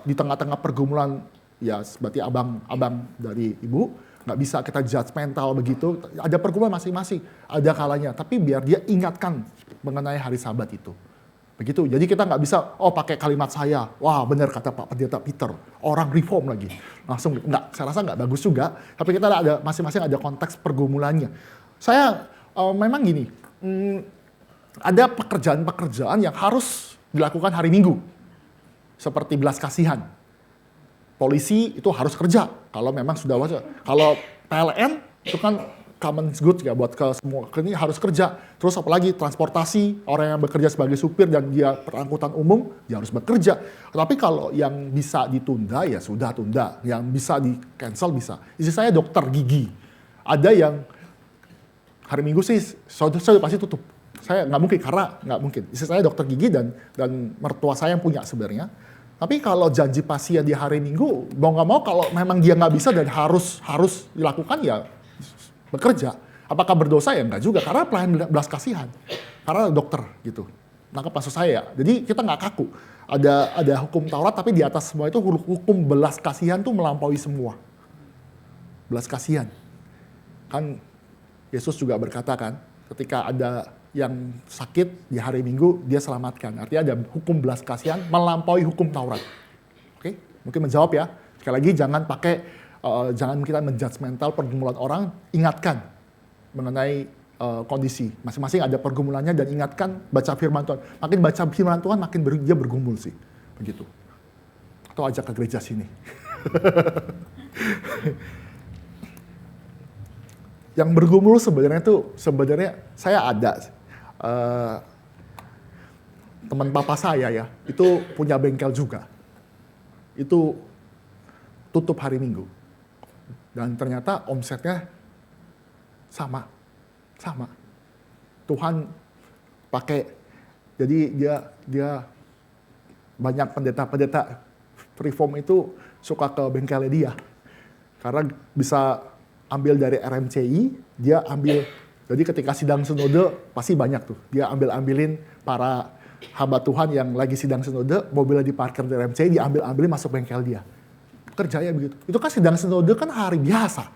di tengah-tengah pergumulan. Ya berarti abang dari ibu, nggak bisa kita judgmental begitu. Ada pergumulan masing-masing, ada kalanya. Tapi biar dia ingatkan mengenai hari Sabat itu. Begitu. Jadi kita nggak bisa, pakai kalimat saya. Wah benar kata Pak Pendeta Peter. Orang reform lagi. Langsung, nggak. Saya rasa nggak bagus juga. Tapi kita ada masing-masing ada konteks pergumulannya. Saya memang gini, ada pekerjaan-pekerjaan yang harus dilakukan hari Minggu. Seperti belas kasihan. Polisi itu harus kerja, kalau memang sudah wajar. Kalau PLN itu kan common good ya, buat ke semua, ini harus kerja. Terus apalagi transportasi, orang yang bekerja sebagai supir dan dia perangkutan umum, dia harus bekerja. Tapi kalau yang bisa ditunda, ya sudah tunda. Yang bisa di-cancel bisa. Istri saya dokter gigi. Ada yang hari Minggu sih, saya pasti tutup. Saya nggak mungkin, karena nggak mungkin. Istri saya dokter gigi dan mertua saya yang punya sebenarnya. Tapi kalau janji pasien di hari Minggu, mau nggak mau kalau memang dia nggak bisa dan harus dilakukan ya bekerja. Apakah berdosa ya? Nggak juga, karena pelayan belas kasihan. Karena dokter gitu. Nangkep maksud saya. Jadi kita nggak kaku. Ada hukum Taurat, tapi di atas semua itu hukum belas kasihan tuh melampaui semua. Belas kasihan. Kan Yesus juga berkata kan, ketika ada yang sakit di hari Minggu, dia selamatkan. Artinya ada hukum belas kasihan melampaui hukum Taurat. Oke? Mungkin menjawab ya. Sekali lagi jangan jangan kita menjudgmental pergumulan orang, ingatkan mengenai kondisi. Masing-masing ada pergumulannya dan ingatkan, baca firman Tuhan. Makin baca firman Tuhan, makin dia bergumul sih. Begitu. Atau ajak ke gereja sini. Yang bergumul sebenarnya saya ada teman papa saya ya, itu punya bengkel juga. Itu tutup hari Minggu. Dan ternyata omsetnya sama. Tuhan pakai, jadi dia banyak pendeta-pendeta reform itu suka ke bengkelnya dia. Karena bisa ambil dari RMCI, dia ambil, jadi ketika sidang sinode pasti banyak tuh, dia ambilin para hamba Tuhan yang lagi sidang sinode, mobilnya diparkir di RMCI, diambilin masuk bengkel dia. Kerjanya begitu. Itu kan sidang sinode kan hari biasa.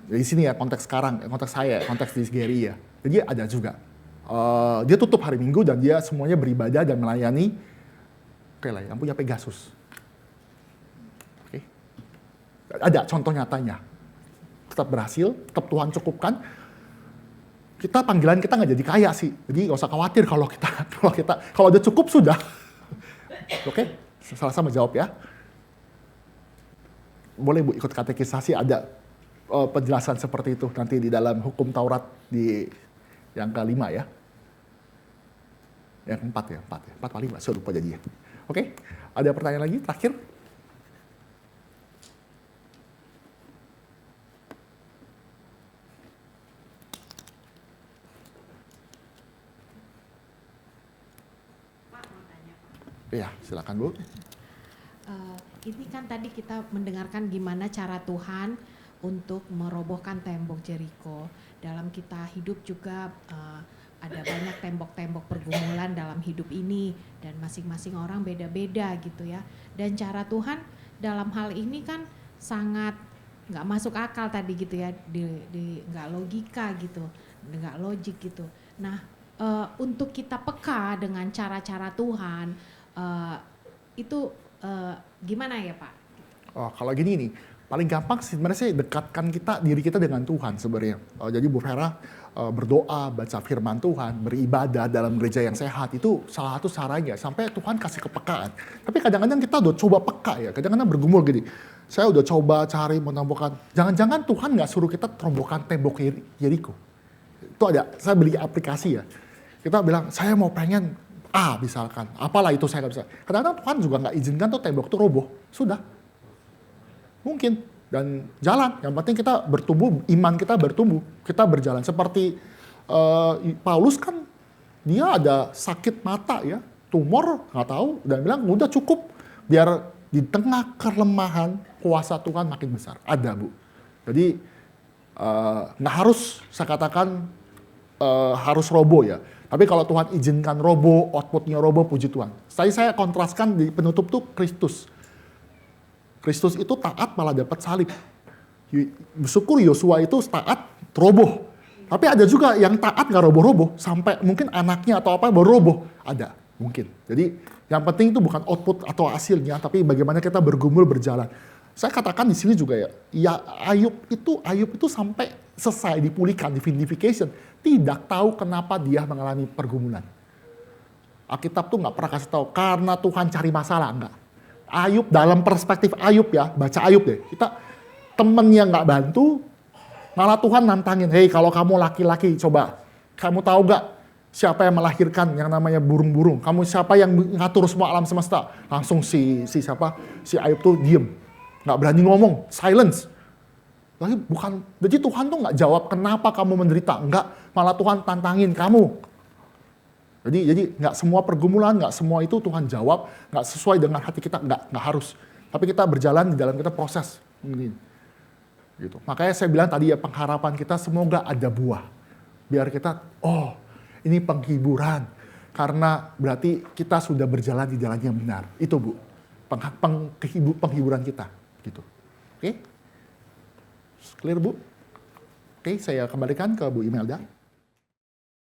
Di sini ya konteks sekarang, konteks saya, konteks di Gary ya. Jadi ada juga. Dia tutup hari Minggu dan dia semuanya beribadah dan melayani. Oke lah, yang punya Pegasus. Oke. Ada contoh nyatanya. Tetap berhasil, tetap Tuhan cukupkan. Panggilan kita nggak jadi kaya sih. Jadi nggak usah khawatir kalau udah cukup sudah. Oke, sama-sama jawab ya. Boleh Bu ikut katekisasi, ada penjelasan seperti itu nanti di dalam hukum Taurat di yang kelima ya. Yang keempat ya, 4 atau 5, saya lupa jadinya. Oke, ada pertanyaan lagi terakhir? Iya, silakan Bu. Ini kan tadi kita mendengarkan gimana cara Tuhan untuk merobohkan tembok Jericho. Dalam kita hidup juga ada banyak tembok-tembok pergumulan dalam hidup ini dan masing-masing orang beda-beda gitu ya. Dan cara Tuhan dalam hal ini kan sangat nggak masuk akal tadi gitu ya, nggak logika gitu, nggak logik gitu. Nah, untuk kita peka dengan cara-cara Tuhan itu gimana ya Pak? Oh, kalau gini nih, paling gampang sih sebenarnya sih dekatkan diri kita dengan Tuhan sebenarnya. Jadi Bu Vera berdoa, baca firman Tuhan, beribadah dalam gereja yang sehat, itu salah satu caranya sampai Tuhan kasih kepekaan. Tapi kadang-kadang kita udah coba peka ya, kadang-kadang bergumul gini. Saya udah coba cari menemukan, jangan-jangan Tuhan nggak suruh kita terobohkan tembok Jericho. Itu ada, saya beli aplikasi ya. Kita bilang, saya mau pengen misalkan, apalah itu saya nggak bisa. Kadang-kadang Tuhan juga nggak izinkan tuh tembok itu roboh, sudah. Mungkin, dan jalan. Yang penting kita bertumbuh, iman kita bertumbuh, kita berjalan. Seperti Paulus kan, dia ada sakit mata ya, tumor, nggak tahu, dan bilang udah cukup, biar di tengah kelemahan kuasa Tuhan makin besar. Ada Bu. Jadi nggak harus, saya katakan harus roboh ya. Tapi kalau Tuhan izinkan roboh, outputnya roboh, puji Tuhan. Saya kontraskan di penutup tuh Kristus. Kristus itu taat malah dapat salib. Bersyukur Yosua itu taat roboh. Tapi ada juga yang taat gak roboh-roboh. Sampai mungkin anaknya atau apa baru roboh. Ada, mungkin. Jadi yang penting itu bukan output atau hasilnya, tapi bagaimana kita bergumul berjalan. Saya katakan di sini juga ya Ayub itu sampai selesai dipulihkan, di vindication, tidak tahu kenapa dia mengalami pergumulan. Alkitab tuh nggak pernah kasih tahu karena Tuhan cari masalah, enggak. Ayub dalam perspektif Ayub ya, baca Ayub deh. Kita temennya nggak bantu, malah Tuhan nantangin, hei kalau kamu laki-laki coba, kamu tahu nggak siapa yang melahirkan yang namanya burung-burung? Kamu siapa yang ngatur semua alam semesta? Langsung si Ayub tuh diem, nggak berani ngomong, silence. Lagi bukan, jadi Tuhan tuh nggak jawab kenapa kamu menderita, enggak, malah Tuhan tantangin kamu. Jadi nggak semua pergumulan, nggak semua itu Tuhan jawab, nggak sesuai dengan hati kita, nggak harus. Tapi kita berjalan di dalam kita proses, gitu. Makanya saya bilang tadi ya pengharapan kita semoga ada buah, biar kita, ini penghiburan, karena berarti kita sudah berjalan di jalan yang benar. Itu Bu, penghiburan kita, gitu. Oke? Clear Bu? Oke, saya kembalikan ke Bu Imelda.